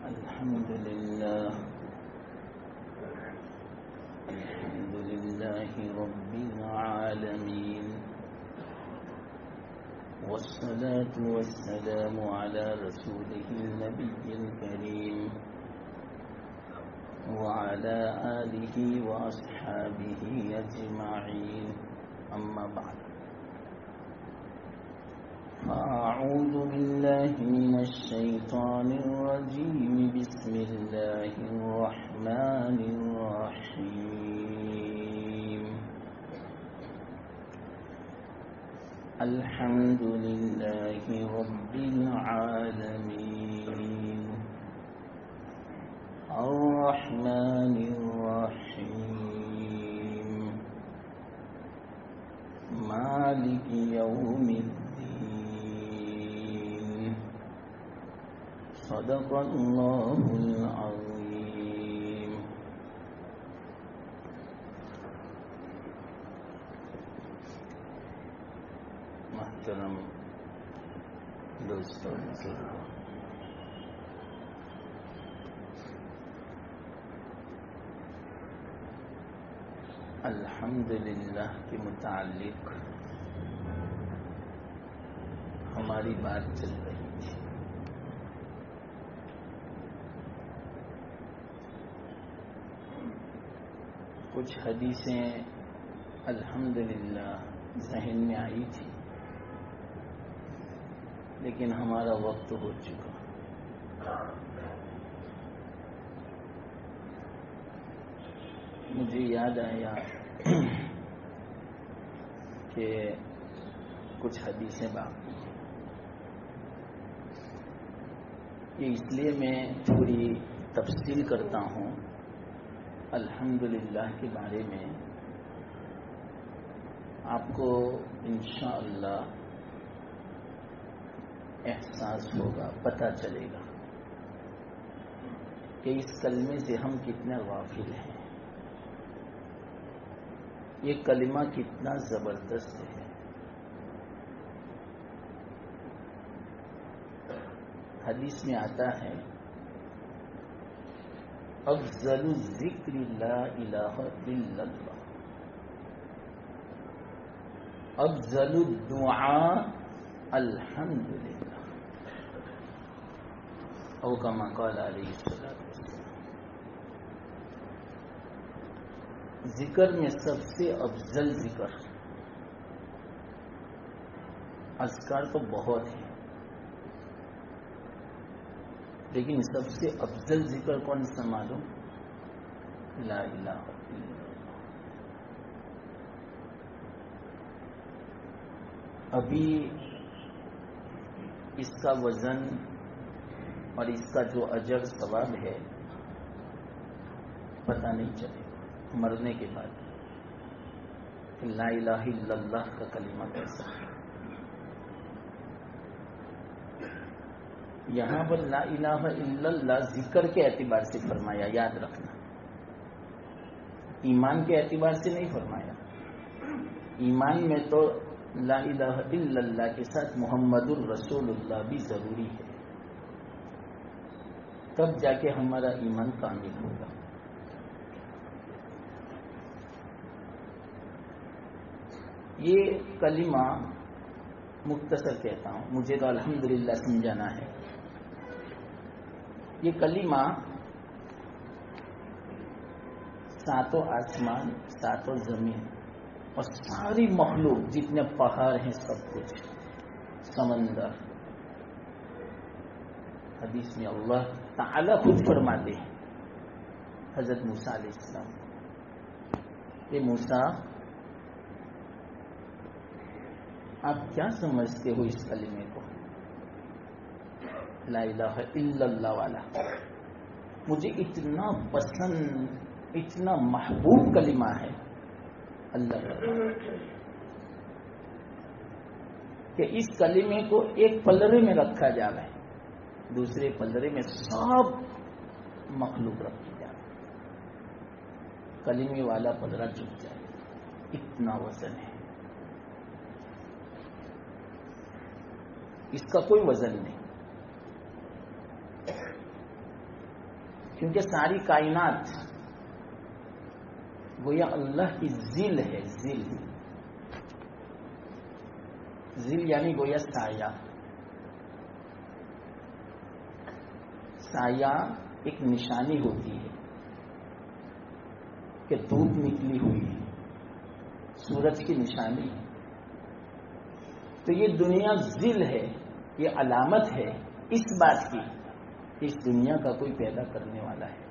الحمد لله رب العالمين، والصلاة والسلام على رسوله النبي الكريم وعلى آله وأصحابه أجمعين. أما بعد، أعوذ بالله من الشيطان الرجيم. بسم الله الرحمن الرحيم. الحمد لله رب العالمين، الرحمن الرحيم، مالك يوم الدين. صدق الله العظيم. محترم دوستوں، بزرگوں، الحمدللہ کے متعلق ہماری بات چل رہی تھی. کچھ حدیثیں الحمدللہ ذہن میں آئی تھی، لیکن ہمارا وقت ہو چکا. مجھے یاد آیا کہ کچھ حدیثیں باقی ہیں. یہ اس لیے میں تھوڑی تفصیل کرتا ہوں الحمدللہ کے بارے میں. آپ کو انشاءاللہ احساس ہوگا، پتہ چلے گا کہ اس کلمے سے ہم کتنے غافل ہیں، یہ کلمہ کتنا زبردست ہے. حدیث میں آتا ہے افضل الذکر لا الہ الا اللہ، افضل الدعاء الحمدللہ، او کما قال علیہ الصلوۃ والسلام. ذکر میں سب سے افضل ذکر، اذکار تو بہت ہیں، لیکن سب سے افضل ذکر کون سا معلوم؟ لا الہ الا اللہ. ابھی اس کا وزن اور اس کا جو اجر ثواب ہے پتہ نہیں چلے گا مرنے کے بعد کہ لا الہ الا اللہ کا کلمہ کیسا ہے. یہاں پر لا الہ الا اللہ ذکر کے اعتبار سے فرمایا، یاد رکھنا، ایمان کے اعتبار سے نہیں فرمایا. ایمان میں تو لا الہ الا اللہ کے ساتھ محمد الرسول اللہ بھی ضروری ہے، تب جا کے ہمارا ایمان کامل ہوگا. یہ کلمہ مختصر کہتا ہوں، مجھے تو الحمدللہ سمجھانا ہے. یہ کلمہ ساتوں آسمان، ساتوں زمین اور ساری مخلوق، جتنے پہاڑ ہیں، سب کچھ، سمندر. حدیث میں اللہ تعالی خود فرماتے ہیں حضرت موسیٰ علیہ السلام، کہ موسیٰ آپ کیا سمجھتے ہو اس کلمے کو، لا الہ الا اللہ والا؟ مجھے اتنا پسند، اتنا محبوب کلمہ ہے اللہ کا کہ اس کلمے کو ایک پلڑے میں رکھا جائے، دوسرے پلڑے میں سب مخلوق رکھی جائے، کلمے والا پلڑا جھک جائے، اتنا وزن ہے. اس کا کوئی وزن نہیں. کیونکہ ساری کائنات گویا اللہ کی ذل ہے. ذل یعنی گویا سایہ. سایہ ایک نشانی ہوتی ہے کہ دھوپ نکلی ہوئی ہے، سورج کی نشانی. تو یہ دنیا ذل ہے، یہ علامت ہے اس بات کی کہ اس دنیا کا کوئی پیدا کرنے والا ہے،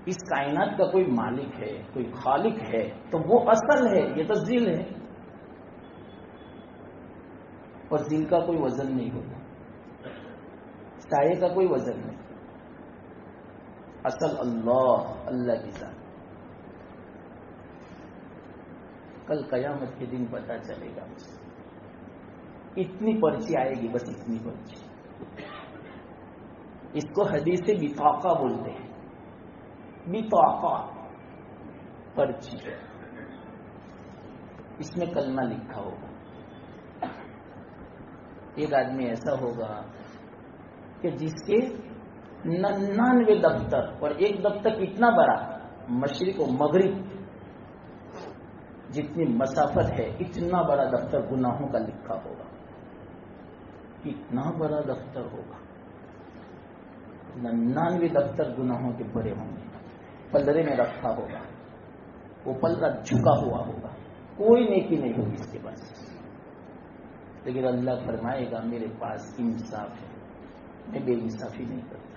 اس کائنات کا کوئی مالک ہے، کوئی خالق ہے. تو وہ اصل ہے، یہ تو ذل ہے. اور ذل کا کوئی وزن نہیں ہوتا، سائے کا کوئی وزن نہیں. اصل اللہ کی ذات. کل قیامت کے دن پتا چلے گا. اتنی پرچی آئے گی، بس اتنی پرچی. اس کو حدیث بطاقہ بولتے ہیں. بطاقہ پرچی. اس میں کلمہ لکھا ہوگا. ایک آدمی ایسا ہوگا کہ جس کے 99 دفتر، اور ایک دفتر اتنا بڑا، مشرق و مغرب جتنی مسافت ہے اتنا بڑا دفتر گناہوں کا لکھا ہوگا. اتنا بڑا دفتر ہوگا، 99 دفتر گناہوں کے بڑے ہوں گے. پلڑے میں رکھا ہوگا، وہ پلڑا جھکا ہوا ہوگا، کوئی نیکی نہیں ہوگی اس کے پاس. لیکن اللہ فرمائے گا میرے پاس انصاف ہے، میں بے انصافی نہیں کرتا.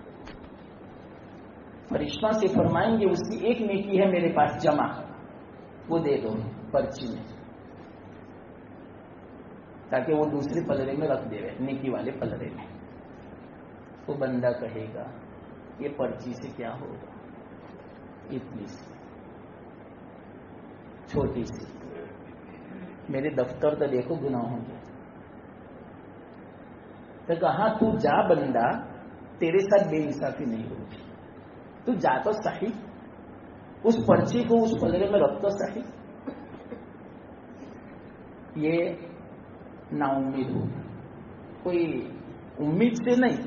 فرشتوں سے فرمائیں گے اس کی ایک نیکی ہے میرے پاس جمع، وہ دے دو پرچی میں، تاکہ وہ دوسرے پلڑے میں رکھ دے رہے، نیکی والے پلڑے میں. وہ بندہ کہے گا یہ پرچی سے کیا ہوگا، اتنی سی چھوٹی سی، میرے دفتر تو دیکھو گناہوں کے. تو کہا تو جا بندہ، تیرے ساتھ بے انصافی نہیں ہوگی. تو جا تو صحیح، اس پرچی کو اس پلڑے میں رکھ تو صحیح. یہ نا امید ہوگا، کوئی امید سے نہیں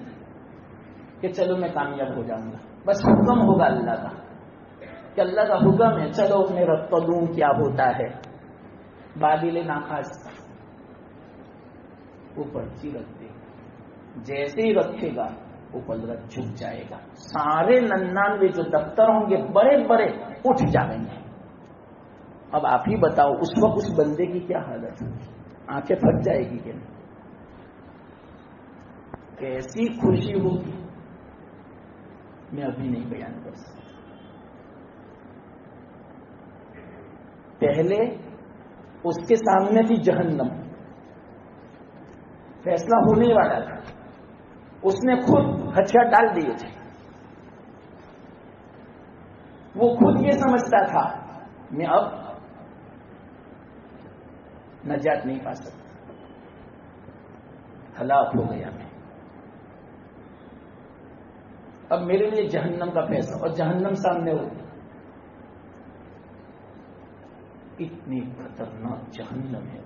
کہ چلو میں کامیاب ہو جاؤں گا. بس حکم ہوگا اللہ کا کہ اللہ کا حکم ہے چلو میں رکھ تو دوں، کیا ہوتا ہے. بادل ناخاص وہ پرچی رکھ دے گا. جیسے ہی رکھے گا وہ پلڑا جھک جائے گا. سارے 99 جو دفتر ہوں گے بڑے بڑے اٹھ جائیں گے. اب آپ ہی بتاؤ اس وقت اس بندے کی کیا حالت ہوگی؟ آنکھیں پھٹ جائے گی کہ نہیں؟ کیسی خوشی ہوگی میں ابھی نہیں بیان کر سکتا. پہلے اس کے سامنے تھی جہنم، فیصلہ ہونے والا تھا، اس نے خود ہتھیار ڈال دیے تھے. وہ خود یہ سمجھتا تھا میں اب نجات نہیں پا سکتا، ہلاک ہو گیا میں. اب میرے لیے جہنم کا فیصلہ، اور جہنم سامنے ہوگی. اتنی خطرناک جہنم ہے.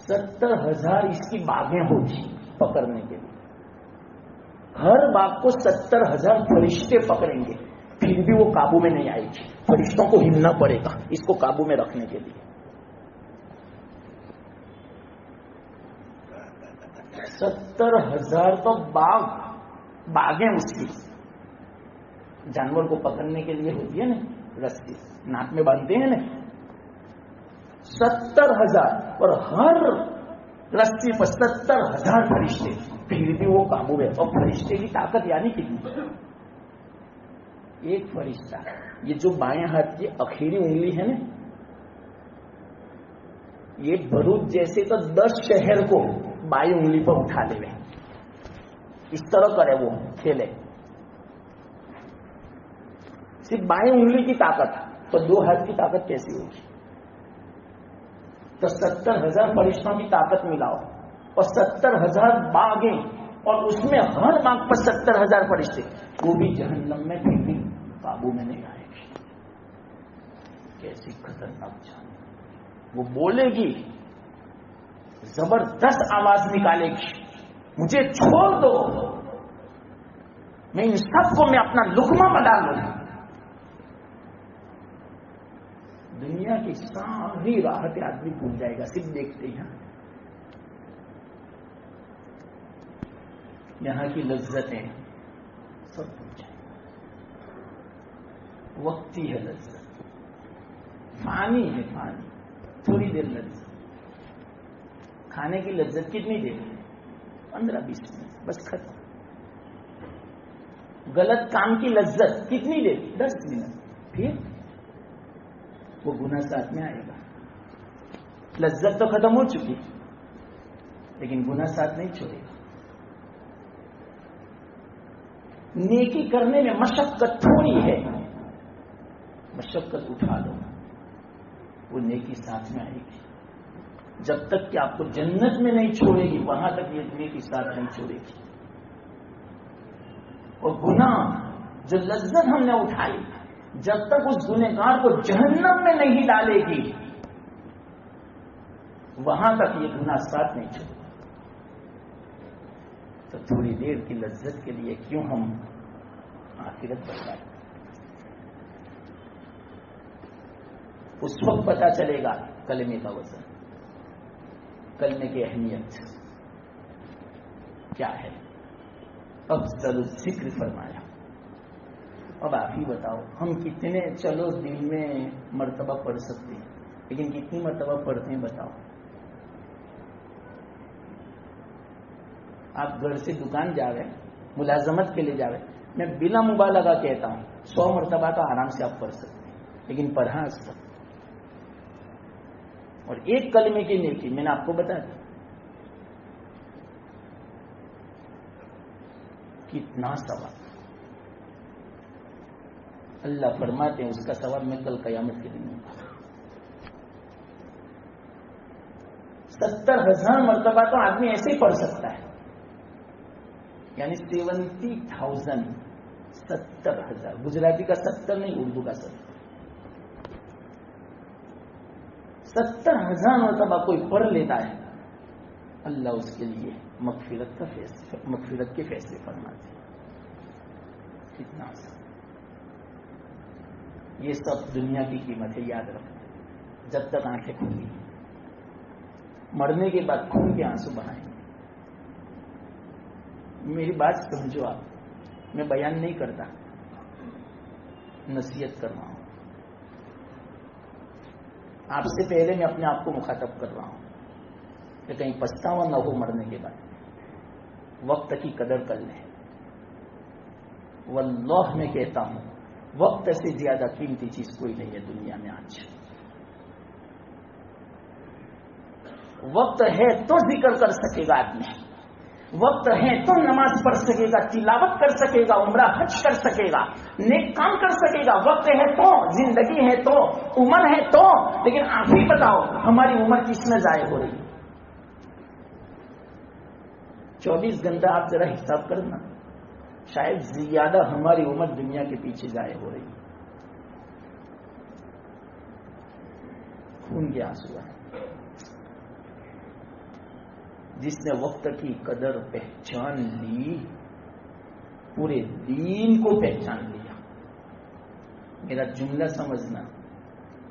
70,000 اس کی باغیں ہوگی پکڑنے کے لیے. ہر باغ کو 70,000 فرشتے پکڑیں گے، پھر بھی وہ قابو میں نہیں آئے گی. فرشتوں کو ہلنا پڑے گا اس کو قابو میں رکھنے کے لیے. 70,000 تو باغیں اس کی جانور کو پکڑنے کے لیے ہوتی ہے نا، رسی ناک میں باندھتے ہیں نا. 70,000 اور ہر رسی پر 70,000 فرشتے، پھر بھی وہ قابو ہے. اور فرشتے کی طاقت یعنی کتنی؟ ایک فرشتہ، یہ جو بائیں ہاتھ کی اخیری انگلی ہے نا، یہ بھروچ جیسے تو 10 شہر کو بائیں انگلی پر اٹھا لے. اس طرح کرے وہ کھیلے، صرف بائیں انگلی کی طاقت، تو 2 ہاتھ کی طاقت کیسی ہوگی؟ تو 70,000 فرشتوں کی طاقت ملاؤ اور 70,000 باغیں، اور اس میں ہر باغ پر 70,000 فرشتے، وہ بھی جہنم میں پھر بھی قابو میں نہیں آئے گی. کیسی خطرناک جہنم. وہ بولے گی، زبردست آواز نکالے گی، مجھے چھوڑ دو. میں ان سب کو میں اپنا لقمہ بنا لوں. دنیا کی ساری راحتیں آدمی بھول جائے گا صرف دیکھتے ہیں. یہاں کی لذتیں سب بھول جائے. وقتی ہے لذت، فانی ہے فانی، تھوڑی دیر لذت. کھانے کی لذت کتنی دیر؟ 15-20 منٹ، بس ختم. غلط کام کی لذت کتنی دیر؟ 10 منٹ، پھر وہ گناہ ساتھ میں آئے گا. لذت تو ختم ہو چکی لیکن گناہ ساتھ نہیں چھوڑے گا. نیکی کرنے میں مشقت تھوڑی ہے، مشقت اٹھا دو، وہ نیکی ساتھ میں آئے گی. جب تک کہ آپ کو جنت میں نہیں چھوڑے گی وہاں تک یہ نیکی ساتھ نہیں چھوڑے گی. اور گناہ جو لذت ہم نے اٹھائی جب تک اس گنہگار کو جہنم میں نہیں ڈالے گی وہاں تک یہ گناہ ساتھ نہیں چھوڑے. تو تھوڑی دیر کی لذت کے لیے کیوں ہم آخرت بتائیں؟ اس وقت پتا چلے گا کلمے کا وزن، کلمے کی اہمیت کیا ہے. افضل الذکر فرمایا. اب آپ ہی بتاؤ ہم کتنے چلو دن میں مرتبہ پڑھ سکتے ہیں لیکن کتنی مرتبہ پڑھتے ہیں بتاؤ. آپ گھر سے دکان جا رہے ملازمت کے لیے جا رہے، میں بلا مبالغہ کہتا ہوں 100 مرتبہ تو آرام سے آپ پڑھ سکتے ہیں لیکن پڑھا سکتے. اور ایک کلمے کی نیکی میں نے آپ کو بتا دی کتنا ثواب. اللہ فرماتے ہیں اس کا ثواب میں کل قیامت کے دن ہوں گا. 70,000 مرتبہ تو آدمی ایسے ہی پڑھ سکتا ہے، یعنی 70,000. 70,000 گجراتی کا 70 نہیں، اردو کا 70. 70,000 مرتبہ کوئی پڑھ لیتا ہے اللہ اس کے لیے مغفرت کے فیصلے فرماتے ہیں. کتنا آسان. یہ سب دنیا کی قیمت ہے، یاد رکھنا. جب تک آنکھیں کھلی، مرنے کے بعد خون کے آنسو بہائیں گے. میری بات سمجھو آپ، میں بیان نہیں کرتا، نصیحت کر رہا ہوں. آپ سے پہلے میں اپنے آپ کو مخاطب کر رہا ہوں کہ کہیں پچھتاوا نہ ہو مرنے کے بعد. وقت کی قدر کر لیں. واللہ میں کہتا ہوں وقت سے زیادہ قیمتی چیز کوئی نہیں ہے دنیا میں آج. وقت ہے تو ذکر کر سکے گا آدمی، وقت ہے تو نماز پڑھ سکے گا، تلاوت کر سکے گا، عمرہ حج کر سکے گا، نیک کام کر سکے گا. وقت ہے تو، زندگی ہے تو، عمر ہے تو. لیکن آپ ہی بتاؤ ہماری عمر کس میں ضائع ہو رہی ہے؟ 24 گھنٹہ آپ ذرا حساب کرنا، شاید زیادہ ہماری عمر دنیا کے پیچھے ضائع ہو رہی ہے. خون کے آنسو ہے. جس نے وقت کی قدر پہچان لی پورے دین کو پہچان لیا. میرا جملہ سمجھنا،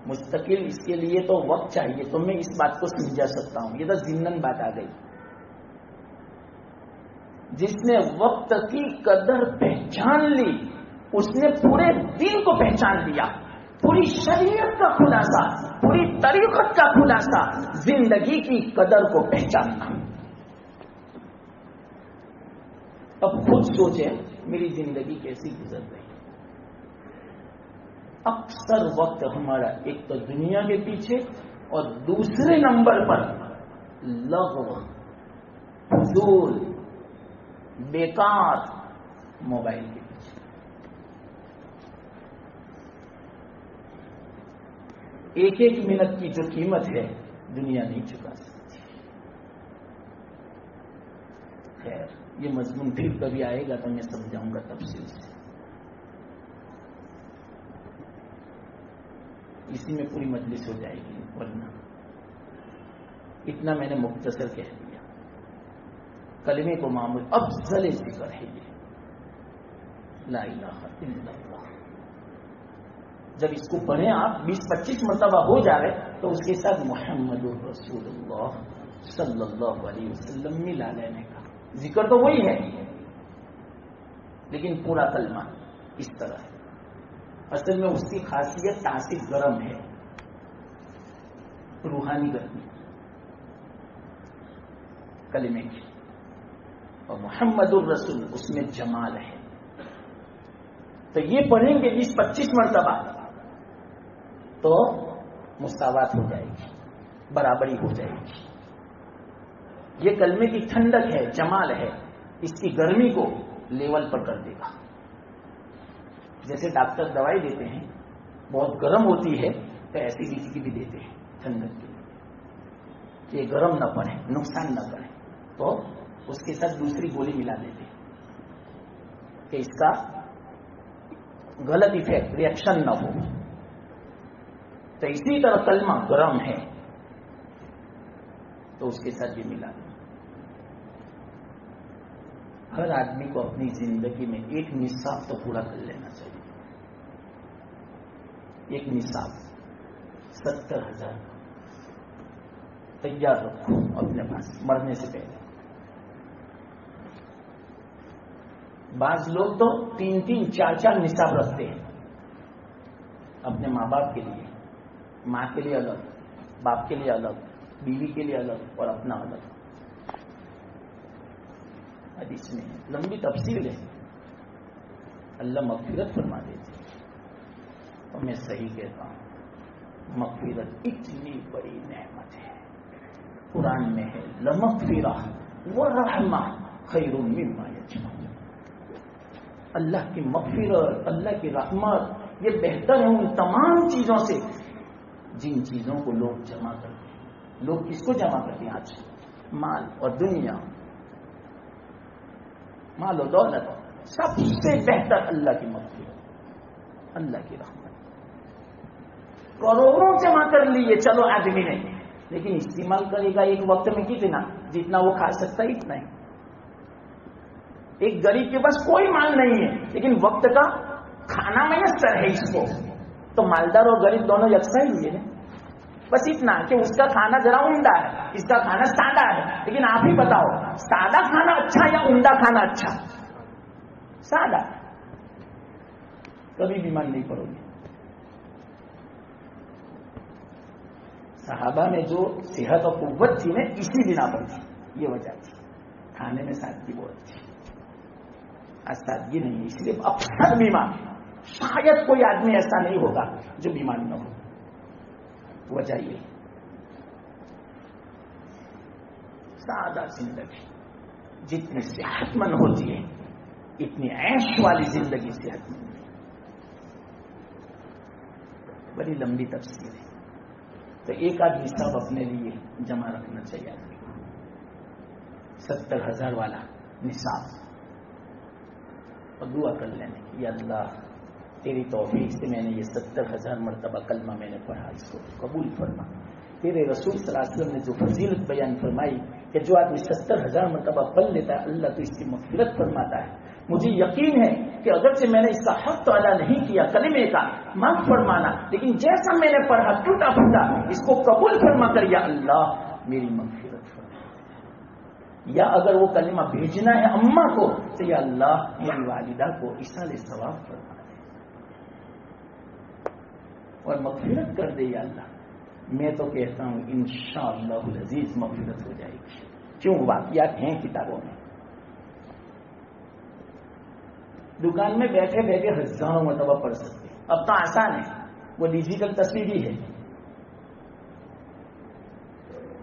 مستقل اس کے لیے تو وقت چاہیے تو میں اس بات کو سمجھا سکتا ہوں، یہ تو ضمن بات آ گئی. جس نے وقت کی قدر پہچان لی اس نے پورے دین کو پہچان لیا. پوری شریعت کا خلاصہ، پوری طریقت کا خلاصہ زندگی کی قدر کو پہچاننا. اب خود سوچیں میری زندگی کیسی گزر رہی ہے. اکثر وقت ہمارا ایک تو دنیا کے پیچھے اور دوسرے نمبر پر لغو، فضول، بیکار موبائل کے پیچھے. ایک ایک منٹ کی جو قیمت ہے دنیا نہیں چکا سکتی. خیر یہ مضمون پھر کبھی آئے گا تو میں سمجھاؤں گا تفصیل سے. اسی میں پوری مجلس ہو جائے گی، ورنہ اتنا میں نے مختصر کہہ دیا. کلمے کو معمول افضل ذکر ہے. یہ لا الہ الا اللہ. جب اس کو پڑھیں آپ 20-25 مرتبہ ہو جائے تو اس کے ساتھ محمد الرسول اللہ صلی اللہ علیہ وسلم ملا لینے کا. ذکر تو وہی ہے لیکن پورا کلمہ اس طرح ہے. اصل میں اس کی خاصیت تاثیر گرم ہے، روحانی گرمی کلمے کی، اور محمد الرسول اس میں جمال ہے. تو یہ پڑھیں گے 20-25 مرتبہ تو مساوات ہو جائے گی، برابری ہو جائے گی. یہ کلمے کی ٹھنڈک ہے، جمال ہے، اس کی گرمی کو لیول پر کر دے گا. جیسے ڈاکٹر دوائی دیتے ہیں بہت گرم ہوتی ہے تو ایسیڈیٹی کی بھی دیتے ہیں ٹھنڈک کے لیے کہ یہ گرم نہ پڑے، نقصان نہ کرے، تو اس کے ساتھ دوسری گولی ملا دیتے ہیں کہ اس کا غلط ایفیکٹ ریئیکشن نہ ہو. تو اسی طرح کلمہ گرم ہے تو اس کے ساتھ بھی ملا دیں. ہر آدمی کو اپنی زندگی میں ایک نصاب تو پورا کر لینا چاہیے. ایک نصاب 70,000 تیار رکھو اپنے پاس مرنے سے پہلے. بعض لوگ تو 3-3, 4-4 نصاب رکھتے ہیں اپنے ماں باپ کے لیے. ماں کے لیے الگ، باپ کے لیے الگ، بیوی کے لیے الگ اور اپنا الگ. حدیث میں لمبی تفصیل ہے، اللہ مغفرت فرما دیتے. اور میں صحیح کہتا ہوں مغفرت اتنی بڑی نعمت ہے. قرآن میں ہے لمغفرہ ورحمہ خیر مما یجمعون. اللہ کی مغفرت، اللہ کی رحمت یہ بہتر ہے ان تمام چیزوں سے جن چیزوں کو لوگ جمع کرتے ہیں. لوگ کس کو جمع کرتے ہیں آج؟ مال اور دنیا، مال و دولت. سب سے بہتر اللہ کی مغفرت، اللہ کی رحمت. کروڑوں جمع کر لیے چلو آدمی نے، لیکن استعمال کرے گا ایک وقت میں کتنا؟ جتنا وہ کھا سکتا ہے اتنا ہی. ایک غریب کے پاس کوئی مال نہیں ہے لیکن وقت کا کھانا میسر ہے اس کو، تو مالدار اور غریب دونوں یکساں ہی ہوئے. بس اتنا کہ اس کا کھانا ذرا عمدہ ہے، اس کا کھانا سادہ ہے. لیکن آپ ہی بتاؤ سادہ کھانا اچھا یا عمدہ کھانا اچھا؟ سادہ. کبھی بیمار نہیں پڑو گے. صحابہ میں جو صحت اور قوت تھی نا اسی بنا پر تھی، یہ وجہ تھی. کھانے میں سادگی بہت تھی، آج سادگی نہیں ہے. اس لیے اکثر بیمار. شاید کوئی آدمی ایسا نہیں ہوگا جو بیمار نہ ہو. وجہ یہ سادہ زندگی جتنی صحت مند ہوتی ہے اتنی عیش والی زندگی صحت مند ہے. بڑی لمبی تفصیل ہے. تو ایک آدھ نصاب اپنے لیے جمع رکھنا چاہیے آدمی کو. 70,000 والا نصاب. اور دعا کر لینے یا اللہ تیری توفیق سے میں نے یہ 70,000 مرتبہ کلمہ میں نے پڑھا، اس کو قبول فرما. تیرے رسول صلی اللہ علیہ وسلم نے جو فضیلت بیان فرمائی کہ جو آدمی 70,000 مرتبہ پڑھ لیتا ہے اللہ تو اس کی مغفرت فرماتا ہے. مجھے یقین ہے کہ اگرچہ میں نے اس کا حق تو ادا نہیں کیا کلمے کا معاف فرمانا، لیکن جیسا میں نے پڑھا ٹوٹا پھوٹا اس کو قبول فرما کر یا اللہ میری مغفرت فرما. یا اگر وہ کلمہ بھیجنا ہے اماں کو تو یا اللہ میری والدہ کو ایصال ثواب فرما دے اور مغفرت کر دے یا اللہ. میں تو کہتا ہوں انشاءاللہ العزیز مغفرت ہو جائے گی. کیوں؟ واقعات ہیں کتابوں میں. دکان میں بیٹھے بیٹھے ہزاروں مرتبہ پڑھ سکتے. اب تو آسان ہے، وہ ڈیجیٹل تصویر بھی ہے،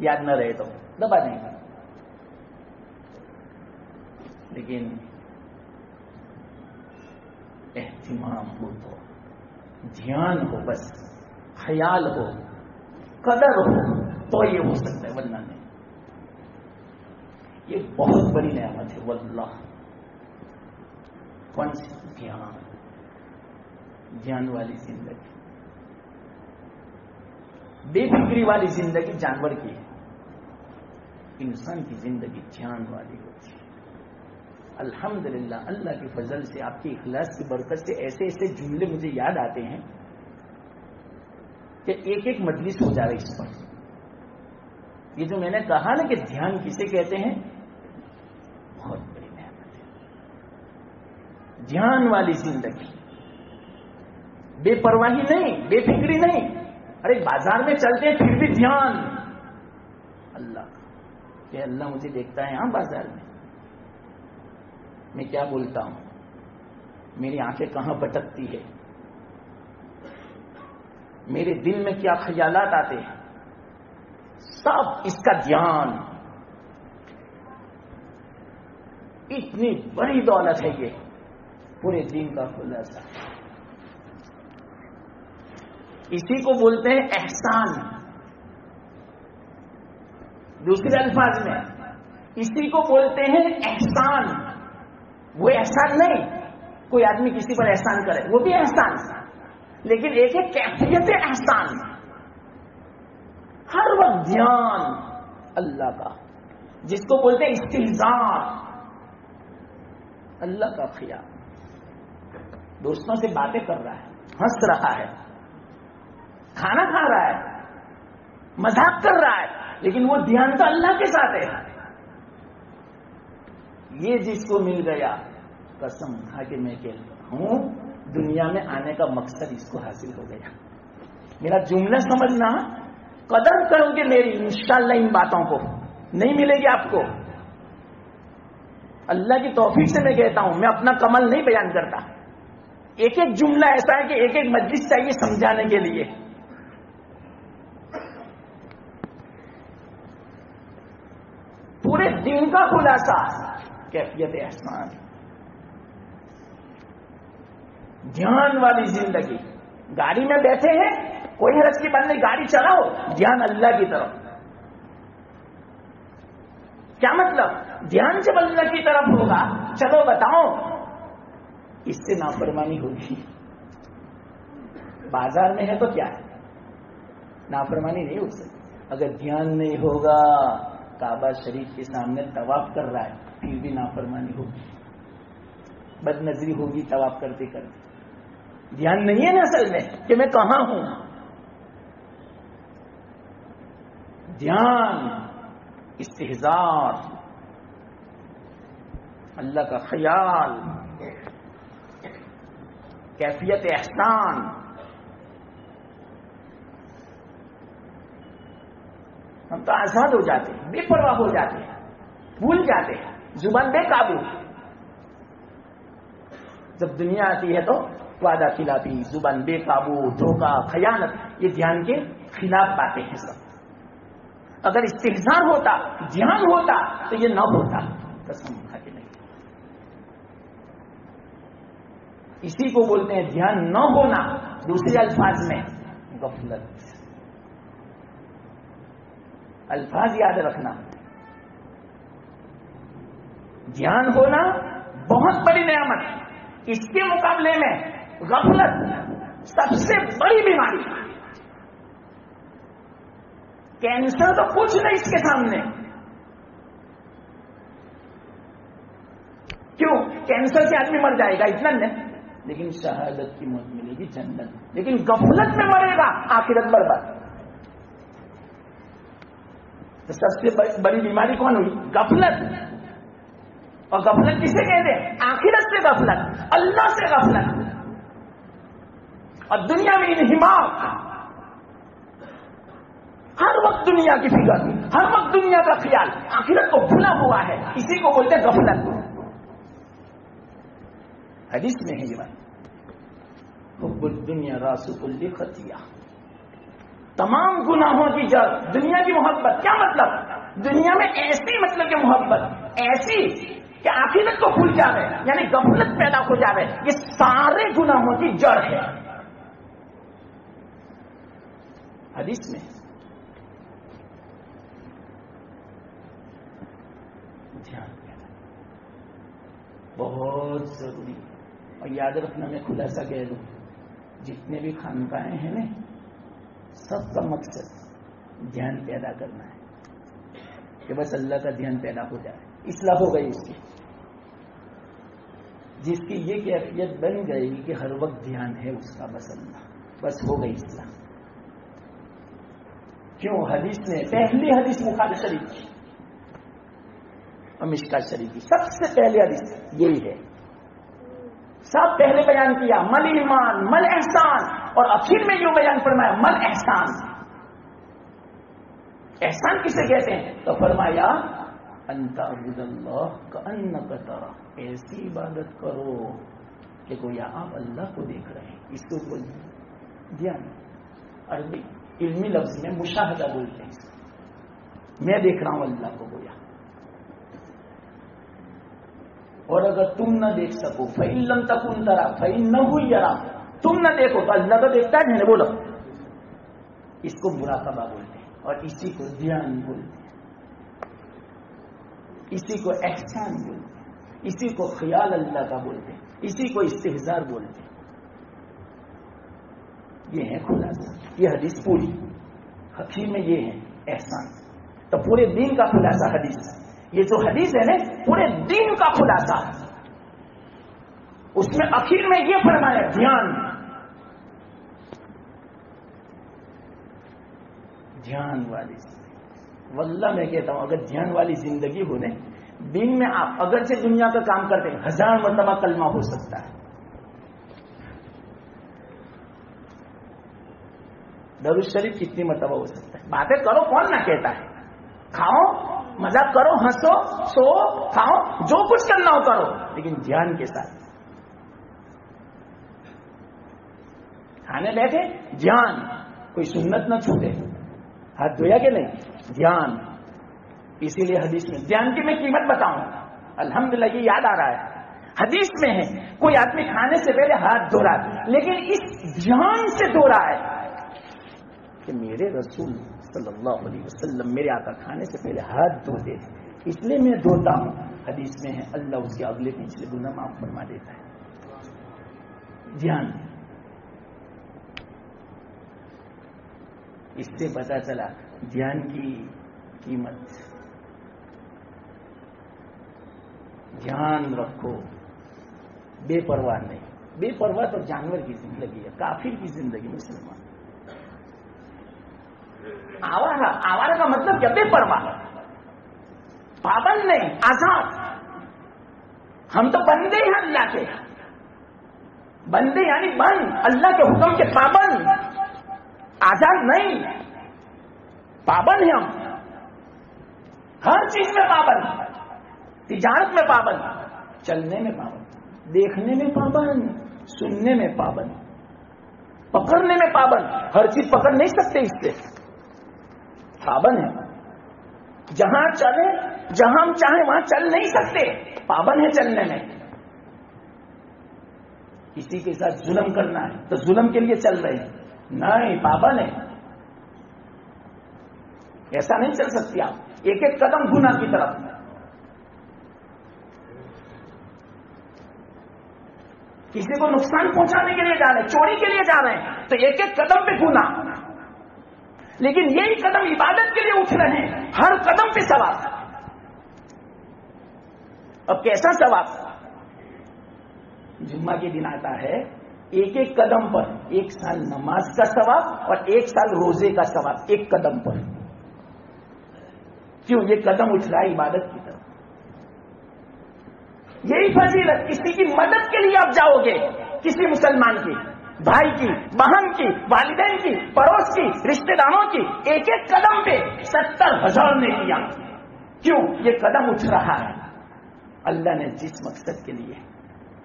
یاد نہ رہے تو دبا دیں گے. لیکن اہتمام ہو تو، دھیان ہو، بس خیال ہو، قدر ہو تو یہ ہو سکتا ہے، ورنہ نہیں. یہ بہت بڑی نعمت ہے واللہ. کون سی؟ دھیان والی زندگی، بے فکری والی زندگی جانور کی ہے. انسان کی زندگی دھیان والی ہوتی ہے. الحمدللہ اللہ کے فضل سے، آپ کی اخلاص کی برکت سے ایسے ایسے جملے مجھے یاد آتے ہیں کہ ایک ایک مجلس ہو جائے اس پر. یہ جو میں نے کہا نا کہ دھیان کسے کہتے ہیں، بہت بڑی نعمت ہے. دھیان والی زندگی، بے پرواہی نہیں، بے فکری نہیں. ارے بازار میں چلتے ہیں پھر بھی دھیان اللہ کا کہ اللہ مجھے دیکھتا ہے. ہاں بازار میں کیا بولتا ہوں، میری آنکھیں کہاں بھٹکتی ہے، میرے دل میں کیا خیالات آتے ہیں، سب اس کا دھیان. اتنی بڑی دولت ہے یہ، پورے دین کا خلاصہ. اسی کو بولتے ہیں احسان. دوسرے الفاظ میں اسی کو بولتے ہیں احسان. وہ احسان نہیں کوئی آدمی کسی پر احسان کرے، وہ بھی احسان، لیکن ایک ہے کیفیت احسان. ہر وقت دھیان اللہ کا، جس کو بولتے ہیں استحضار، اللہ کا خیال. دوستوں سے باتیں کر رہا ہے، ہنس رہا ہے، کھانا کھا رہا ہے، مذاق کر رہا ہے، لیکن وہ دھیان تو اللہ کے ساتھ ہے. یہ جس کو مل گیا، قسم کھا کے میں کہتا ہوں دنیا میں آنے کا مقصد اس کو حاصل ہو گیا. میرا جملہ سمجھنا، قدر کرو گے میری انشاءاللہ ان باتوں کو، نہیں ملے گی آپ کو. اللہ کی توفیق سے میں کہتا ہوں، میں اپنا کمل نہیں بیان کرتا. ایک ایک جملہ ایسا ہے کہ ایک ایک مجلس چاہیے سمجھانے کے لیے. پورے دین کا خلاصہ کیفیت احسان. دھیان والی زندگی. گاڑی میں بیٹھے ہیں، کوئی حرج کی بات نہیں، گاڑی چلاؤ، دھیان اللہ کی طرف. کیا مطلب؟ دھیان جب اللہ کی طرف ہوگا، چلو بتاؤ اس سے نافرمانی ہوگی. بازار میں ہے تو کیا ہے، نافرمانی نہیں ہو سکتی. اگر دھیان نہیں ہوگا، کعبہ شریف کے سامنے طواف کر رہا ہے پھر بھی نافرمانی ہوگی، بد نظری ہوگی طواف کرتے کرتے. دھیان نہیں ہے نا اصل میں کہ میں کہاں ہوں. دھیان، استحضار، اللہ کا خیال، کیفیت احسان. ہم تو آزاد ہو جاتے ہیں، بے پرواہ ہو جاتے ہیں، بھول جاتے ہیں، زبان بے قابو. جب دنیا آتی ہے تو وعدہ خلافی، زبان بے قابو، دھوکہ، خیانت، یہ دھیان کے خلاف باتیں ہیں سب. اگر استحضار ہوتا، دھیان ہوتا تو یہ نہ ہوتا. قسم کھا کے نہیں. اسی کو بولتے ہیں دھیان نہ ہونا. دوسرے الفاظ میں غفلت. الفاظ یاد رکھنا. دھیان ہونا بہت بڑی نعمت، اس کے مقابلے میں غفلت سب سے بڑی بیماری. کینسر تو کچھ نہیں اس کے سامنے. کیوں؟ کینسر سے آدمی مر جائے گا اتنا نہیں، لیکن شہادت کی موت ملے گی، جنت. لیکن غفلت میں مرے گا، آخرت برباد. تو سب سے بڑی بیماری کون ہوئی؟ غفلت. اور غفلت کسے کہتے ہیں؟ آخرت سے غفلت، اللہ سے غفلت، اور دنیا میں انہماک. ہر وقت دنیا کی فکر، ہر وقت دنیا کا خیال، آخرت کو بھولا ہوا ہے. اسی کو بولتے ہیں غفلت. حدیث میں ہے یہ بات، حب الدنیا راس کل خطیہ. تمام گناہوں کی جڑ دنیا کی محبت. کیا مطلب؟ دنیا میں ایسی مطلب کہ محبت ایسی کہ آخرت کو بھول جاوے، یعنی غفلت پیدا ہو جاوے. یہ سارے گناہوں کی جڑ ہے. حدیث میں دھیان بہت ضروری. اور یاد رکھنا، میں خلاصہ کہہ دوں، جتنے بھی خانقاہیں ہیں نا، سب کا مقصد دھیان پیدا کرنا ہے کہ بس اللہ کا دھیان پیدا ہو جائے، اصلاح ہو گئی اس کی. جس کی یہ کیفیت بن گئی کہ ہر وقت دھیان ہے اس کا بس اللہ، بس ہو گئی اسلام. کیوں؟ حدیث نے پہلی حدیث بخاری شریف کی اور مشکات شریف کی سب سے پہلی حدیث یہی ہے. سب پہلے بیان کیا مل ایمان مل احسان، اور آخر میں یوں بیان فرمایا مل احسان. احسان کسے کہتے ہیں؟ تو فرمایا انت عبد اللہ کأنک ترى، ایسی عبادت کرو کہ گویا آپ اللہ کو دیکھ رہے ہیں. اس کو دھیان عربی علمی لفظ میں مشاہدہ بولتے ہیں. میں دیکھ رہا ہوں اللہ کو گویا. اور اگر تم نہ دیکھ سکو فَإِن لَمْ تَكُنْ تَرَى فَإِنَّهُ يَرَاكَ، تم نہ دیکھو تو اللہ تو دیکھتا ہے. بولو، اس کو مراقبہ بولتے ہیں اور اسی کو دھیان بولتے ہیں، اسی کو احسان بولتے ہیں، اسی کو خیال اللہ کا بولتے ہیں، اسی کو استحضار بولتے ہیں. یہ ہے خلاصہ. یہ حدیث پوری حقیقت میں یہ ہے احسان. تو پورے دین کا خلاصہ حدیث. یہ جو حدیث ہے نا پورے دین کا خلاصہ، اس میں اخیر میں یہ فرمایا دھیان. دھیان والی زندگی، واللہ میں کہتا ہوں اگر دھیان والی زندگی ہو نا، دن میں آپ اگرچہ دنیا کا کام کرتے ہیں 1000 مرتبہ کلمہ ہو سکتا ہے، درود شریف کتنی مرتبہ ہو سکتا ہے. باتیں کرو کون نہ کہتا ہے، کھاؤ مزاق کرو، ہنسو سو کھاؤ، جو کچھ کرنا ہو کرو، لیکن دھیان کے ساتھ. کھانے بیٹھے دھیان، کوئی سنت نہ چھوٹے. ہاتھ دھویا کہ نہیں؟ دھیان. اسی لیے حدیث میں دھیان کی میں قیمت بتاؤں. الحمدللہ یہ یاد آ رہا ہے، حدیث میں ہے کوئی آدمی کھانے سے پہلے ہاتھ دھو رہا ہے، لیکن اس دھیان سے دھو رہا ہے کہ میرے رسول صلی اللہ علیہ وسلم میرے آقا کھانے سے پہلے ہاتھ دھوتے تھے، اس لیے میں دھوتا ہوں. حدیث میں ہے اللہ اس کے اگلے پچھلے گناہ معاف فرما دیتا ہے. دھیان. اس سے پتا چلا دھیان کی قیمت. دھیان رکھو، بے پرواہ نہیں. بے پرواہ تو جانور کی زندگی ہے، کافر کی زندگی. مسلمان آوارہ. آوارہ کا مطلب کیا؟ بے پرواہ، پابند نہیں، آزاد. ہم تو بندے ہیں اللہ کے، بندے یعنی بند، اللہ کے حکم کے پابند، آزاد نہیں. پابند ہیں ہم، ہر چیز میں پابند. تجارت میں پابند، چلنے میں پابند، دیکھنے میں پابند، سننے میں پابند، پکڑنے میں پابند. ہر چیز پکڑ نہیں سکتے، اس سے پابند ہے. جہاں چلے، جہاں ہم چاہیں وہاں چل نہیں سکتے، پابند ہے چلنے میں. کسی کے ساتھ ظلم کرنا ہے تو ظلم کے لیے چل رہے ہیں، نہیں، پابند ہے. ایسا نہیں چل سکتی آپ. ایک ایک قدم گناہ کی طرف. کسی کو نقصان پہنچانے کے لیے جا رہے ہیں، چوری کے لیے جا رہے ہیں تو ایک ایک قدم پہ گناہ. لیکن یہی قدم عبادت کے لیے اٹھ رہے ہیں، ہر قدم پہ ثواب. اب کیسا ثواب؟ جمعہ کے دن آتا ہے، ایک ایک قدم پر 1 سال نماز کا ثواب اور 1 سال روزے کا ثواب. ایک قدم پر. کیوں؟ یہ قدم اٹھ رہا ہے عبادت کی طرف. یہی فضیلت. کسی کی مدد کے لیے آپ جاؤ گے، کسی مسلمان کی، بھائی کی، بہن کی، والدین کی، پڑوس کی، رشتہ داروں کی، ایک ایک قدم پہ 70,000 نے کیا. کیوں؟ یہ قدم اٹھ رہا ہے. اللہ نے جس مقصد کے لیے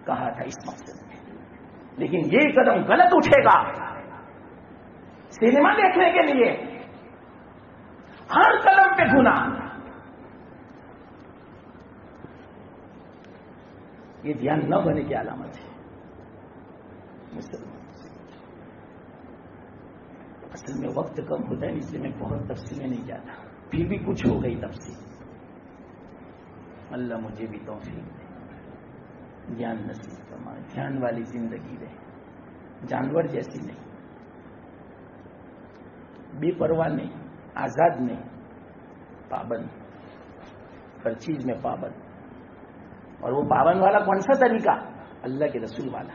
کہا تھا اس مقصد میں. لیکن یہ قدم غلط اٹھے گا، سنیما دیکھنے کے لیے، ہر قدم پہ گناہ. یہ دھیان نہ ہونے کی علامت ہے مسلمان. اصل میں وقت کم ہوتا ہے، اس لیے میں بہت تفصیل میں نہیں جاتا. پھر بھی کچھ ہو گئی تفصیل. اللہ مجھے بھی توفیق دے، دھیان نصیب فرمائے. دھیان والی زندگی رہے، جانور جیسی نہیں، بے پرواہ نہیں، آزاد نہیں، پابند. ہر چیز میں پابند. اور وہ پابند والا کون سا طریقہ؟ اللہ کے رسول والا.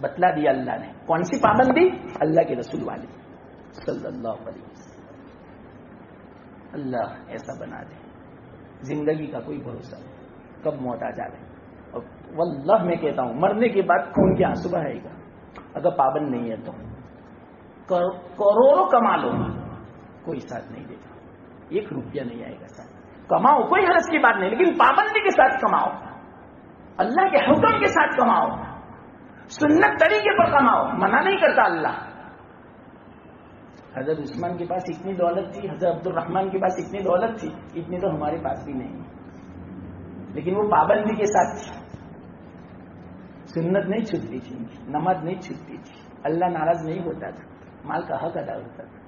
بتلا دیا اللہ نے. کون سی پابندی؟ اللہ کے رسول والی صلی اللہ علیہ وسلم. اللہ ایسا بنا دے. زندگی کا کوئی بھروسہ نہیں, کب موت آ جائے. اور واللہ میں کہتا ہوں مرنے کے بعد خون کے آنسو بہائے گا اگر پابند نہیں ہے تو. کروڑوں کما لو کوئی ساتھ نہیں دے گا, 1 روپیہ نہیں آئے گا ساتھ. کماؤ کوئی حرج کی بات نہیں, لیکن پابندی کے ساتھ کماؤ, اللہ کے حکم کے ساتھ کماؤ, سنت طریقے پر کماؤ. منع نہیں کرتا اللہ. حضرت عثمان کے پاس اتنی دولت تھی, حضرت عبد الرحمن کے پاس اتنی دولت تھی, اتنی تو ہمارے پاس بھی نہیں, لیکن وہ پابندی کے ساتھ تھی. سنت نہیں چھوٹتی تھی, نماز نہیں چھوٹتی تھی, اللہ ناراض نہیں ہوتا تھا, مال کا حق ادا ہوتا تھا.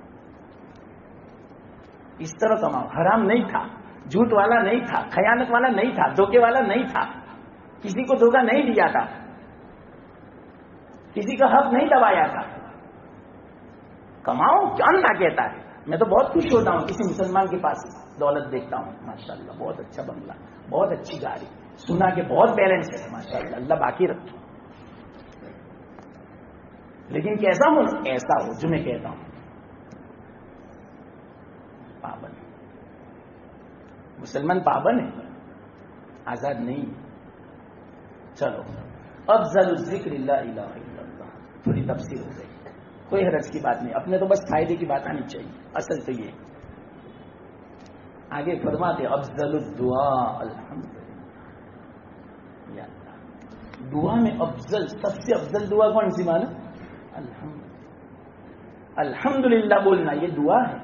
اس طرح کماؤ. حرام نہیں تھا, جھوٹ والا نہیں تھا, خیانت والا نہیں تھا, دھوکے والا نہیں تھا, کسی کو دھوکہ نہیں دیا تھا, کسی کا حق نہیں دبایا تھا. کماؤ کیا اللہ کہتا ہے. میں تو بہت خوش ہوتا ہوں کسی مسلمان کے پاس دولت دیکھتا ہوں, ماشاءاللہ بہت اچھا بنگلہ, بہت اچھی گاڑی, سنا کہ بہت بیلنس ہے, ماشاءاللہ اللہ باقی رکھو. لیکن کیسا ہو؟ ایسا ہو جو میں کہتا ہوں, پابند. مسلمان پابند ہے, آزاد نہیں. چلو افضل الذکر لا الہ الا اللہ. تھوڑی تفسیر ہو گئی, کوئی حرج کی بات نہیں, اپنے تو بس فائدے کی بات آنی چاہیے. اصل تو یہ آگے فرماتے افضل الدعاء الحمدللہ. یا اللہ, دعا میں افضل, سب سے افضل دعا کون سی مانا؟ الحمدللہ بولنا یہ دعا ہے,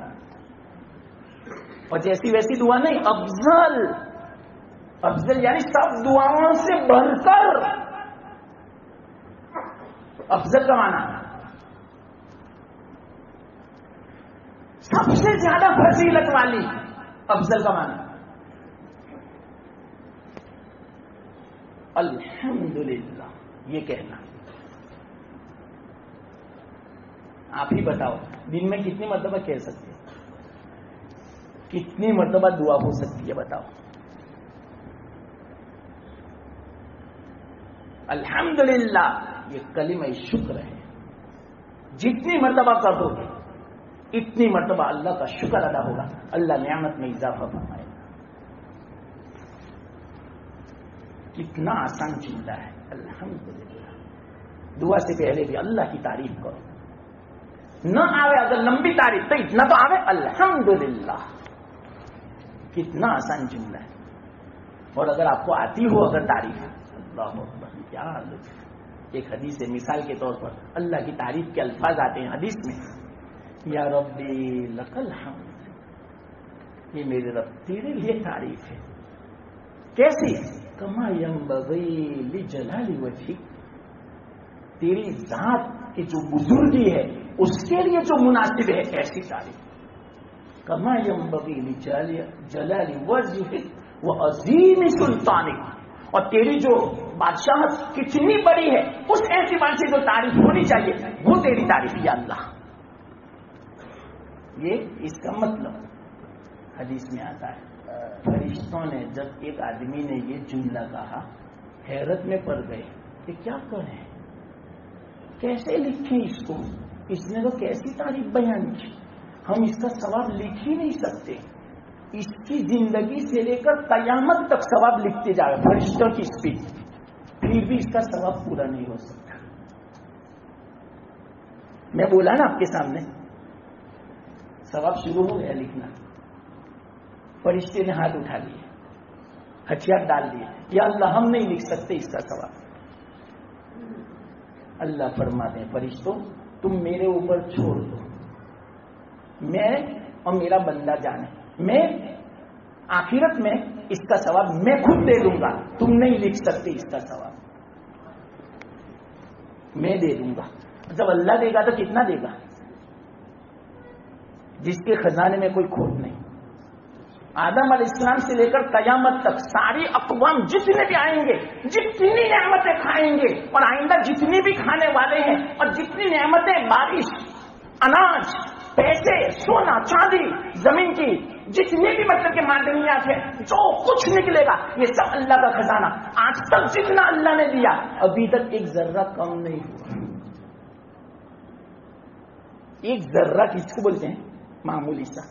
اور جیسی ویسی دعا نہیں, افضل. افضل یعنی سب دعاؤں سے بڑھ کر. افضل کا معنی سب سے زیادہ فضیلت والی. افضل کا معنی الحمدللہ یہ کہنا. آپ ہی بتاؤ دن میں کتنی مرتبہ کہہ سکتے ہیں, کتنی مرتبہ دعا ہو سکتی ہے بتاؤ. الحمدللہ یہ کلمہ شکر ہے. جتنی مرتبہ کر دو گے اتنی مرتبہ اللہ کا شکر ادا ہوگا, اللہ نعمت میں اضافہ فرمائے گا. کتنا آسان جملہ ہے الحمدللہ. دعا سے پہلے بھی اللہ کی تعریف کرو. نہ آوے اگر لمبی تعریف تو اتنا تو آوے الحمدللہ. کتنا آسان جملہ ہے. اور اگر آپ کو آتی ہو اگر تعریف, اللہ اکبر کیا لطف. ایک حدیث ہے مثال کے طور پر, اللہ کی تعریف کے الفاظ آتے ہیں حدیث میں, یا ربی لکل حمد. یہ میرے رب تیرے لیے تعریف ہے. کیسی؟ کما ینبغی لجلال وجہک. تیری ذات کی جو بزرگی ہے اس کے لیے جو مناسب ہے ایسی تعریف. کما ینبغی لجلال وجہک وعظیم سلطانک. اور تیری جو بادشاہت کتنی بڑی ہے اس اعتبار سے جو تعریف ہونی چاہیے وہ تیری تعریف یا اللہ. یہ اس کا مطلب حدیث میں آتا ہے. فرشتوں نے جب ایک آدمی نے یہ جملہ کہا حیرت میں پڑ گئے کہ کیا کریں, کیسے لکھیں اس کو. اس نے تو کیسی تعریف بیان کی, ہم اس کا ثواب لکھ ہی نہیں سکتے. اس کی زندگی سے لے کر قیامت تک ثواب لکھتے جا رہے فرشتوں کی اسپیڈ, پھر بھی اس کا ثواب پورا نہیں ہو سکتا. میں بولا نا آپ کے سامنے ثواب شروع ہو گیا لکھنا. فرشتے نے ہاتھ اٹھا لیے, ہتھیار ڈال دیے, یا اللہ ہم نہیں لکھ سکتے اس کا ثواب. اللہ فرماتے ہیں فرشتوں تم میرے اوپر چھوڑ دو, میں اور میرا بندہ جانے, میں آخرت میں اس کا ثواب میں خود دے دوں گا, تم نہیں لکھ سکتے اس کا ثواب, میں دے دوں گا. جب اللہ دے گا تو کتنا دے گا؟ جس کے خزانے میں کوئی کھوٹ نہیں. آدم علیہ السلام سے لے کر قیامت تک ساری اقوام جتنے بھی آئیں گے, جتنی نعمتیں کھائیں گے اور آئندہ جتنی بھی کھانے والے ہیں, اور جتنی نعمتیں بارش, اناج, پیسے, سونا, چاندی, زمین کی جتنے بھی مطلب کے معدنیات ہیں، جو کچھ نکلے گا یہ سب اللہ کا خزانہ. آج تک جتنا اللہ نے دیا ابھی تک ایک ذرہ کم نہیں ہوا. ایک ذرہ کس کو بولتے ہیں؟ معمولی سا،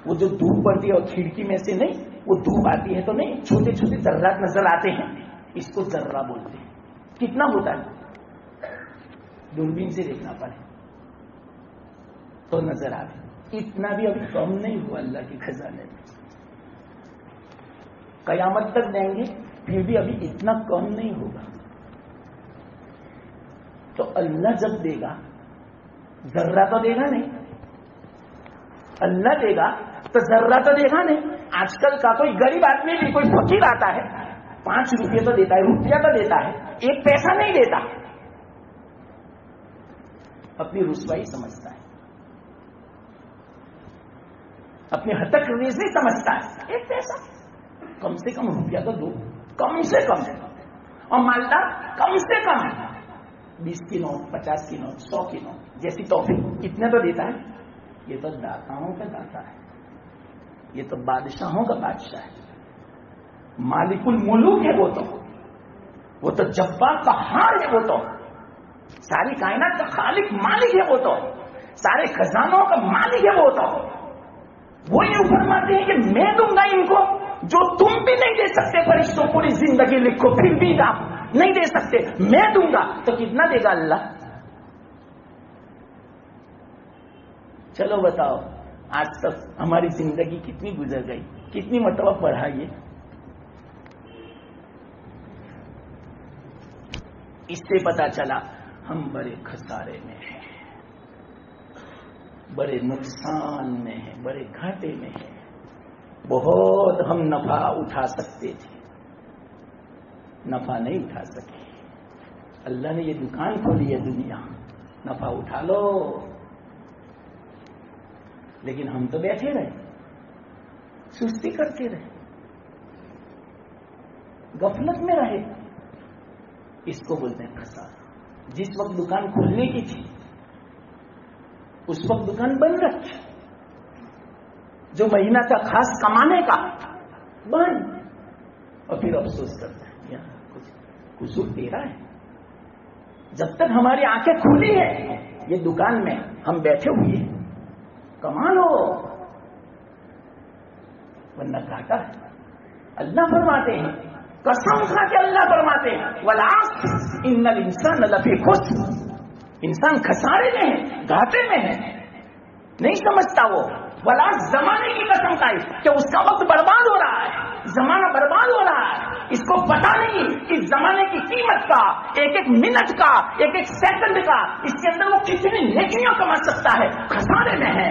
وہ جو دھوپ پڑتی ہے اور کھڑکی میں سے نہیں وہ دھوپ آتی ہے تو نہیں، چھوٹے چھوٹے ذرات نظر آتے ہیں، اس کو ذرہ بولتے ہیں. کتنا ہوتا ہے؟ دوربین سے دیکھنا پڑے تو نظر آئے. اتنا بھی ابھی کم نہیں ہوا اللہ کے خزانے میں. قیامت تک دیں گے پھر بھی ابھی اتنا کم نہیں ہوگا. تو اللہ جب دے گا ذرہ تو دے گا نہیں، اللہ دے گا تو ذرہ تو دے گا نہیں. آج کل کا کوئی غریب آدمی بھی، کوئی فقیر آتا ہے 5 روپے تو دیتا ہے، روپیہ تو دیتا ہے، 1 پیسہ نہیں دیتا. اپنی رسوائی سمجھتا ہے، اپنی ہتک ریزی سمجھتا ہے. 1 پیسہ، کم سے کم روپیہ تو دو، کم سے کم. اور مالدار کم سے کم 20 کی نوٹ، 50 کی نوٹ، 100 کی نوٹ جیسی توفیق اتنے تو دیتا ہے. یہ تو داتاؤں کا داتا ہے، یہ تو بادشاہوں کا بادشاہ ہے، مالک الملوک ہے. وہ تو جبار قہار ہے. وہ تو ساری کائنات کا خالق مالک ہے. وہ تو سارے خزانوں کا مالک ہے. وہ تو وہ یہ فرماتے ہیں کہ میں دوں گا ان کو جو تم بھی نہیں دے سکتے. فرشتوں پوری زندگی لکھو پھر بھی آپ نہیں دے سکتے، میں دوں گا. تو کتنا دے گا اللہ؟ چلو بتاؤ، آج تک ہماری زندگی کتنی گزر گئی، کتنی مرتبہ پڑھائیے. اس سے پتا چلا ہم بڑے خسارے میں ہیں، بڑے نقصان میں ہیں، بڑے گھاٹے میں ہیں. بہت ہم نفع اٹھا سکتے تھے، نفع نہیں اٹھا سکے. اللہ نے یہ دکان کھولی ہے دنیا، نفع اٹھا لو. لیکن ہم تو بیٹھے رہے، سستی کرتے رہے، غفلت میں رہے. اس کو بولتے ہیں خسارہ. جس وقت دکان کھولنے کی تھی اس وقت دکان بند رکھی. جو مہینہ تھا خاص کمانے کا بند، اور پھر افسوس کرتا ہے یار کچھ قصور تیرا ہے. جب تک ہماری آنکھیں کھلی ہے یہ دکان میں ہم بیٹھے ہوئے ہیں، کما لو ورنہ گھاٹا ہے. اللہ فرماتے ہیں، قسم کھا کے اللہ فرماتے ہیں، والعصر ان الانسان لفی خسر. انسان خسارے میں ہے، گھاٹے میں ہے، نہیں سمجھتا وہ. والعصر زمانے کی قسم کھائی کہ اس کا وقت برباد ہو رہا ہے، زمانہ برباد ہو رہا ہے. اس کو پتا نہیں اس زمانے کی قیمت کا، ایک ایک منٹ کا، ایک ایک سیکنڈ کا، اس کے اندر وہ کتنی نیکیاں کما سکتا ہے. خسارے میں ہے.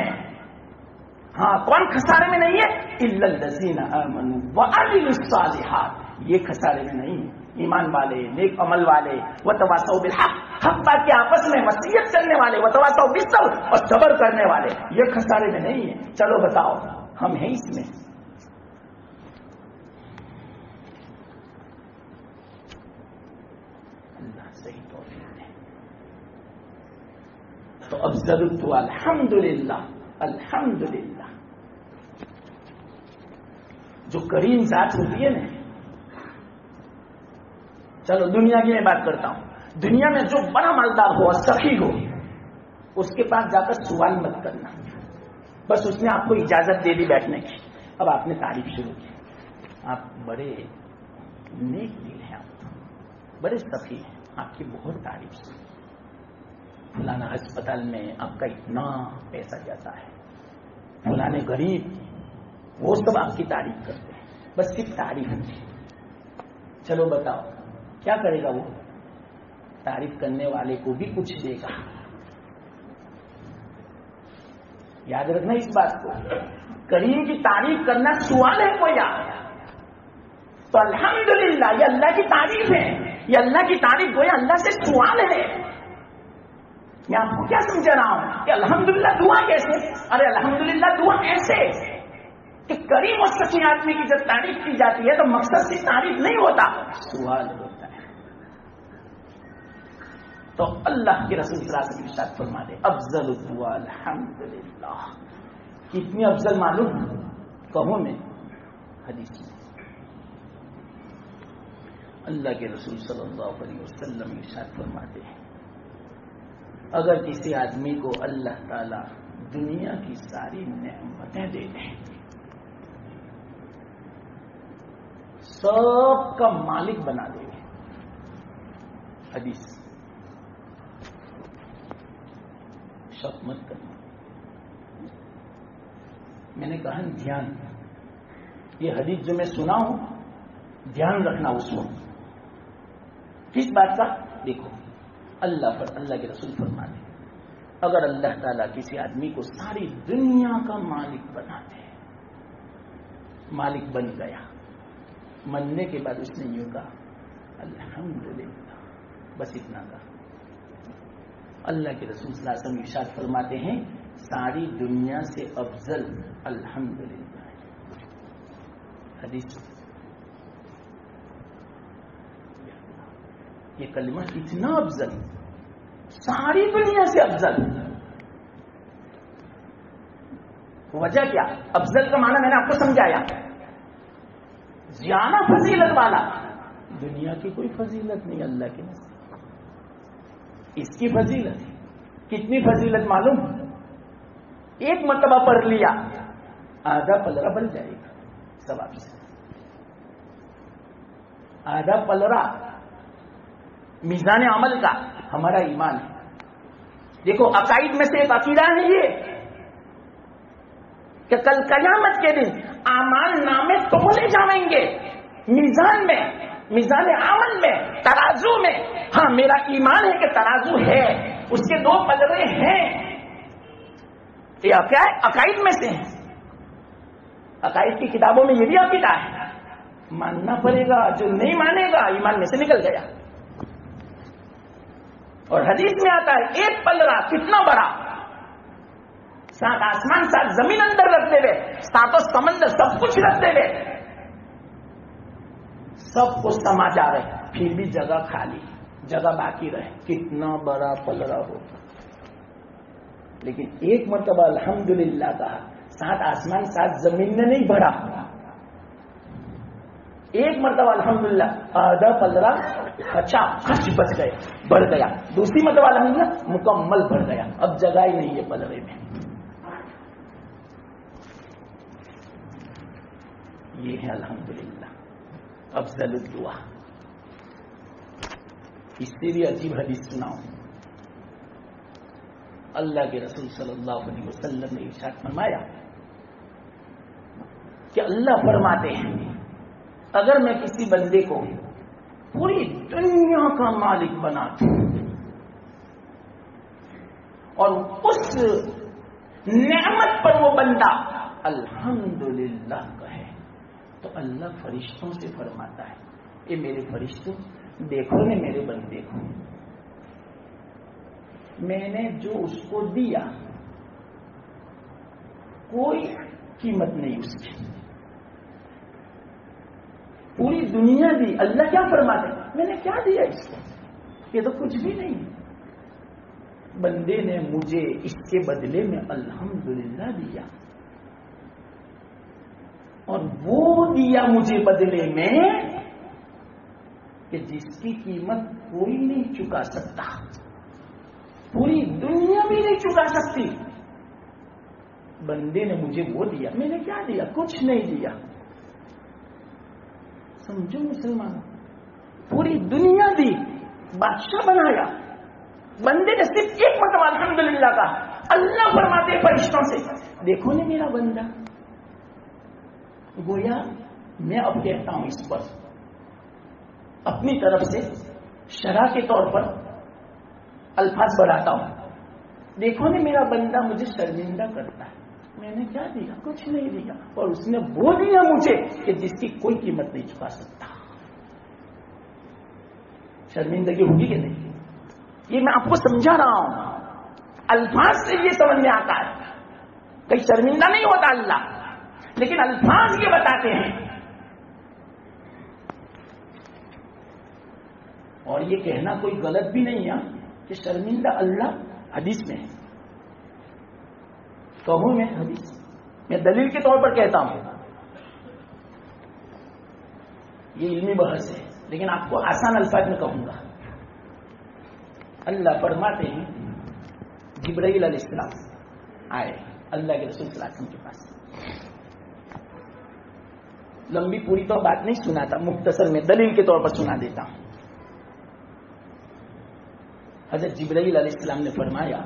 ہاں، کون خسارے میں نہیں ہے؟ الا الذین آمنوا وعملوا الصالحات. یہ خسارے میں نہیں، ایمان والے، نیک عمل والے، وتواصوا بالحق، حق بات کے آپس میں وصیت کرنے والے، وتواصوا بالصبر، اور صبر کرنے والے، یہ خسارے میں نہیں ہے. چلو بتاؤ ہم ہیں اس میں. اللہ صحیح توفیق دے. تو اب ضرور تو الحمدللہ، الحمدللہ. جو کریم ذات ہوتی ہے نا، چلو دنیا کی میں بات کرتا ہوں. دنیا میں جو بڑا مالدار ہو اور سخی ہو اس کے پاس جا کر سوال مت کرنا، بس اس نے آپ کو اجازت دے دی بیٹھنے کی. اب آپ نے تعریف شروع کی، آپ بڑے نیک دل ہیں، آپ بڑے سخی ہیں، آپ کی بہت تعریف سنی. فلانا ہسپتال میں آپ کا اتنا پیسہ جاتا ہے، فلانے غریب، وہ سب آپ کی تعریف کرتے ہیں، بس صرف تعریف ہوتی. چلو بتاؤ کیا کرے گا وہ؟ تعریف کرنے والے کو بھی کچھ دے گا. یاد رکھنا اس بات کو. کریم کی تعریف کرنا سوال ہے کوئی آیا تو الحمدللہ یہ اللہ کی تعریف ہے، یہ اللہ کی تعریف گویا اللہ سے سوال ہے. میں آپ کو کیا سمجھا رہا ہوں کہ الحمدللہ دعا کیسے؟ ارے الحمدللہ دعا ایسے کہ کریم اور سچی آدمی کی جب تعریف کی جاتی ہے تو مقصد سے تعریف نہیں ہوتا، سوال ہوتا ہے. تو اللہ کے رسول صلی اللہ علیہ وسلم ارشاد فرما دے افضل الدعاء الحمدللہ. کتنی افضل معلوم؟ کہوں میں حدیث میں اللہ کے رسول صلی اللہ علیہ وسلم ارشاد فرماتے ہیں اگر کسی آدمی کو اللہ تعالی دنیا کی ساری نعمتیں دے دیں، سب کا مالک بنا دے گے، حدیث شک مت کرنا۔ میں نے کہا دھیان، یہ حدیث جو میں سنا ہوں دھیان رکھنا اس وقت کس بات کا؟ دیکھو اللہ کے رسول فرماتے اگر اللہ تعالیٰ کسی آدمی کو ساری دنیا کا مالک بناتے، مالک بن گیا، مننے کے بعد اس نے یوں کہا الحمدللہ، بس اتنا کہا۔ اللہ کے رسول صلی اللہ علیہ وسلم ارشاد فرماتے ہیں ساری دنیا سے افضل الحمدللہ، حدیث۔ یہ کلمہ اتنا افضل، ساری دنیا سے افضل۔ وجہ کیا؟ افضل کا معنی میں نے آپ کو سمجھایا، زیادہ فضیلت والا۔ دنیا کی کوئی فضیلت نہیں اللہ کے نزد، اس کی فضیلت ہے۔ کتنی فضیلت معلوم؟ ایک مرتبہ پڑھ لیا آدھا پلرا بن جائے گا ثواب سے، آدھا پلرا میزان عمل کا ہمارا ایمان ہے۔ دیکھو عقائد میں سے ایک عقیدہ ہے یہ کہ کل قیامت کے دن اعمال نامے تولے جائیں گے میزان میں، میزان عمل میں، ترازو میں۔ ہاں میرا ایمان ہے کہ ترازو ہے، اس کے دو پلڑے ہیں، یہ عقائد میں سے ہیں۔ عقائد کی کتابوں میں یہ بھی عقیدہ ہے، ماننا پڑے گا، جو نہیں مانے گا ایمان میں سے نکل گیا۔ اور حدیث میں آتا ہے ایک پلڑا کتنا بڑا، 7 آسمان 7 زمین اندر رکھتے ہوئے، 7 سمندر سب کچھ رکھتے ہوئے، سب کچھ سما جا رہے، پھر بھی جگہ خالی، جگہ باقی رہے، کتنا بڑا پلڑا ہوگا۔ لیکن ایک مرتبہ الحمدللہ کہا، 7 آسمان 7 زمین نے نہیں بڑھا، ایک مرتبہ الحمدللہ آدھا پلڑا اچھا کچھ بچ گئے، بڑھ گیا، دوسری مرتبہ الحمدللہ مکمل بڑھ گیا، اب جگہ ہی نہیں ہے پلڑے میں۔ یہ ہے الحمدللہ افضل الدعا۔ اس سے بھی عجیب حدیث سناؤں، اللہ کے رسول صلی اللہ علیہ وسلم نے ارشاد فرمایا کہ اللہ فرماتے ہیں اگر میں کسی بندے کو پوری دنیا کا مالک بنا دوں اور اس نعمت پر وہ بندہ الحمدللہ کہے تو اللہ فرشتوں سے فرماتا ہے اے میرے فرشتوں دیکھو نے میرے بندے کو، میں نے جو اس کو دیا کوئی قیمت نہیں اس کی، پوری دنیا دی، اللہ کیا فرماتے میں نے کیا دیا اس کو، یہ تو کچھ بھی نہیں، بندے نے مجھے اس کے بدلے میں الحمدللہ دیا، اور وہ دیا مجھے بدلے میں کہ جس کی قیمت کوئی نہیں چکا سکتا، پوری دنیا بھی نہیں چکا سکتی، بندے نے مجھے وہ دیا، میں نے کیا دیا؟ کچھ نہیں دیا۔ سمجھو مسلمان، پوری دنیا دی، بادشاہ بنایا، بندے نے صرف ایک مرتبہ الحمدللہ کہا، اللہ فرماتے فرشتوں سے دیکھو نے میرا بندہ، گویا میں اب کہتا ہوں اس پر اپنی طرف سے شرح کے طور پر الفاظ بڑھاتا ہوں، دیکھو نے میرا بندہ مجھے شرمندہ کرتا ہے، میں نے کیا دیا؟ کچھ نہیں دیا، اور اس نے وہ دیا مجھے کہ جس کی کوئی قیمت نہیں چکا سکتا۔ شرمندگی ہوگی کہ نہیں؟ یہ میں آپ کو سمجھا رہا ہوں، الفاظ سے یہ سمجھ میں آتا ہے، کہیں شرمندہ نہیں ہوتا اللہ، لیکن الفاظ یہ بتاتے ہیں۔ اور یہ کہنا کوئی غلط بھی نہیں ہے کہ شرمندہ اللہ حدیث میں ہے، کہوں میں حدیث میں دلیل کے طور پر کہتا ہوں، یہ علمی بحث ہے، لیکن آپ کو آسان الفاظ میں کہوں گا. اللہ فرماتے ہیں جبرائیل علیہ السلام آئے اللہ کے رسول صلی اللہ علیہ وسلم کے پاس. لمبی پوری تو بات نہیں سناتا، مختصر میں دلیل کے طور پر سنا دیتا ہوں. حضرت جبرائیل علیہ السلام نے فرمایا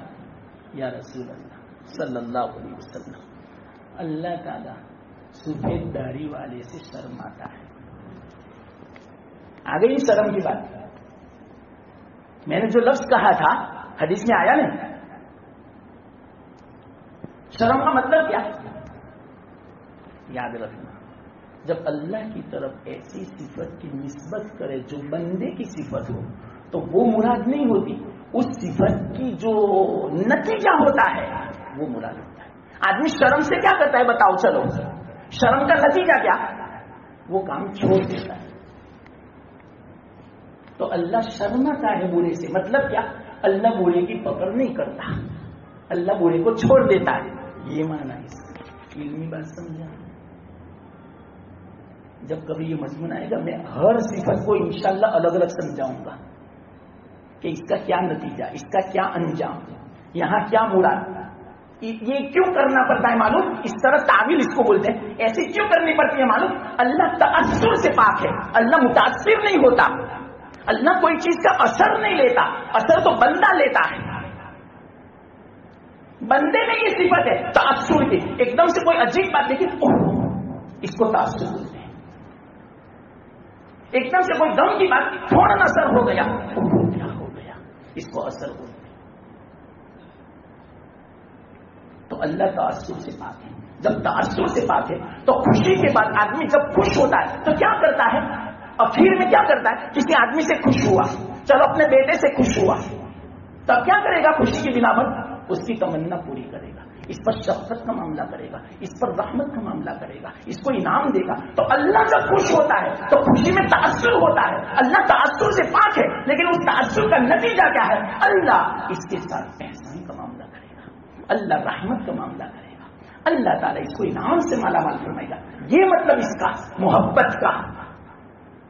یا رسول اللہ صلی اللہ علیہ وسلم، اللہ تعالیٰ سفید داڑھی والے سے شرماتا ہے. آ گئی شرم کی بات. میں نے جو لفظ کہا تھا حدیث میں آیا نہیں. شرم کا مطلب کیا؟ یاد رکھنا، جب اللہ کی طرف ایسی صفت کی نسبت کرے جو بندے کی صفت ہو تو وہ مراد نہیں ہوتی، اس صفت کی جو نتیجہ ہوتا ہے وہ مراد ہوتا ہے. آدمی شرم سے کیا کرتا ہے بتاؤ؟ چلو شرم کا نتیجہ کیا؟ وہ کام چھوڑ دیتا ہے. تو اللہ شرماتا ہے برے سے، مطلب کیا؟ اللہ برے کی پکڑ نہیں کرتا، اللہ برے کو چھوڑ دیتا ہے. یہ معنی ہے اس کا. علمی بات سمجھا؟ جب کبھی یہ مضمون آئے گا میں ہر صفت کو انشاءاللہ الگ الگ سمجھاؤں گا کہ اس کا کیا نتیجہ، اس کا کیا انجام، یہاں کیا مراد. یہ کیوں کرنا پڑتا ہے معلوم؟ اس طرح تعویل اس کو بولتے ہیں. ایسی کیوں کرنی پڑتی ہے معلوم؟ اللہ تاثر سے پاک ہے، اللہ متاثر نہیں ہوتا، اللہ کوئی چیز کا اثر نہیں لیتا، اثر تو بندہ لیتا ہے. بندے میں یہ صفت ہے تاثر کی. ایک دم سے کوئی عجیب بات دیکھیں اس کو تاثر بولتے ہیں. ایک دم سے کوئی غم کی بات فوراً اثر ہو گیا، کیا ہو گیا، اس کو اثر ہو گیا. تو اللہ تاثر سے پاک ہے. جب تاثر سے پاک ہے تو خوشی کے بعد آدمی جب خوش ہوتا ہے تو کیا کرتا ہے؟ اخیر میں کیا کرتا ہے؟ کسی آدمی سے خوش ہوا، چلو اپنے بیٹے سے خوش ہوا، تب کیا کرے گا؟ خوشی کی بنا پر اس کی تمنا پوری کرے گا، اس پر شفقت کا معاملہ کرے گا، اس پر رحمت کا معاملہ کرے گا، اس کو انعام دے گا. تو اللہ جب خوش ہوتا ہے تو خوشی میں تاثر ہوتا ہے. اللہ تاثر سے پاک ہے، لیکن اس تاثر کا نتیجہ کیا ہے؟ اللہ اس کے ساتھ احسان کا معاملہ کرے گا، اللہ رحمت کا معاملہ کرے گا، اللہ تعالیٰ اس کو انعام سے مالا مال فرمائے گا. یہ مطلب اس کا محبت کا.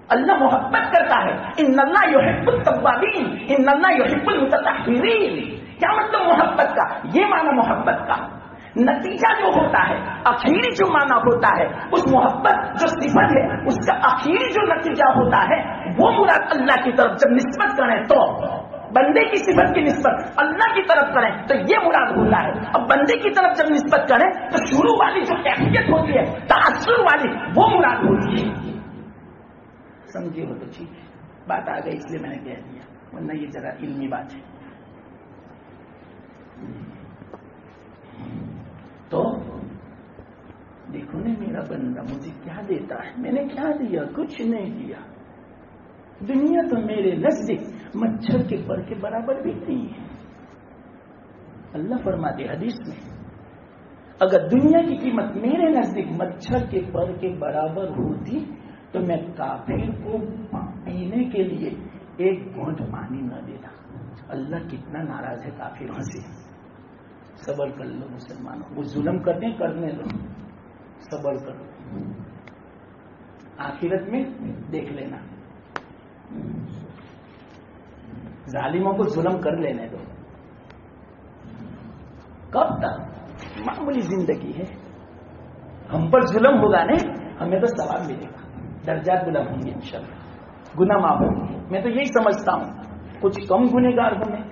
اللہ محبت کرتا ہے. ان اللہ یحب التوابین ان اللہ یحب المتطہرین. کیا مطلب محبت کا؟ یہ معنی محبت کا. نتیجہ جو ہوتا ہے، اخیری جو معنی ہوتا ہے، اس محبت جو صفت ہے اس کا اخیری جو نتیجہ ہوتا ہے وہ مراد اللہ کی طرف جب نسبت کریں تو بندے کی صفت کی نسبت اللہ کی طرف کریں تو یہ مراد ہوتا ہے. اب بندے کی طرف جب نسبت کریں تو شروع والی جو کیفیت ہوتی ہے تاثر والی وہ مراد ہوتی ہے. سمجھے ہو تو ٹھیک ہے، بات آ گئی اس لیے میں نے کہہ دیا، ورنہ یہ ذرا علمی بات ہے. تو دیکھو نا میرا بندہ مجھے کیا دیتا ہے، میں نے کیا دیا؟ کچھ نہیں دیا. دنیا تو میرے نزدیک مچھر کے پر کے برابر بھی نہیں ہے. اللہ فرماتے حدیث میں اگر دنیا کی قیمت میرے نزدیک مچھر کے پر کے برابر ہوتی تو میں کافر کو پینے کے لیے ایک گھونٹ پانی نہ دیتا. اللہ کتنا ناراض ہے کافروں سے. صبر کر لو مسلمانوں، وہ ظلم کرتے ہیں کرنے دو، صبر کرو، آخرت میں دیکھ لینا. ظالموں کو ظلم کر لینے دو. کب تک؟ معمولی زندگی ہے، ہم پر ظلم ہوگا نہیں، ہمیں تو ثواب ملے گا، درجات بلند ہوں گے انشاءاللہ، گناہ معاف ہوں گے. میں تو یہی سمجھتا ہوں کچھ کم گنہگار ہونے.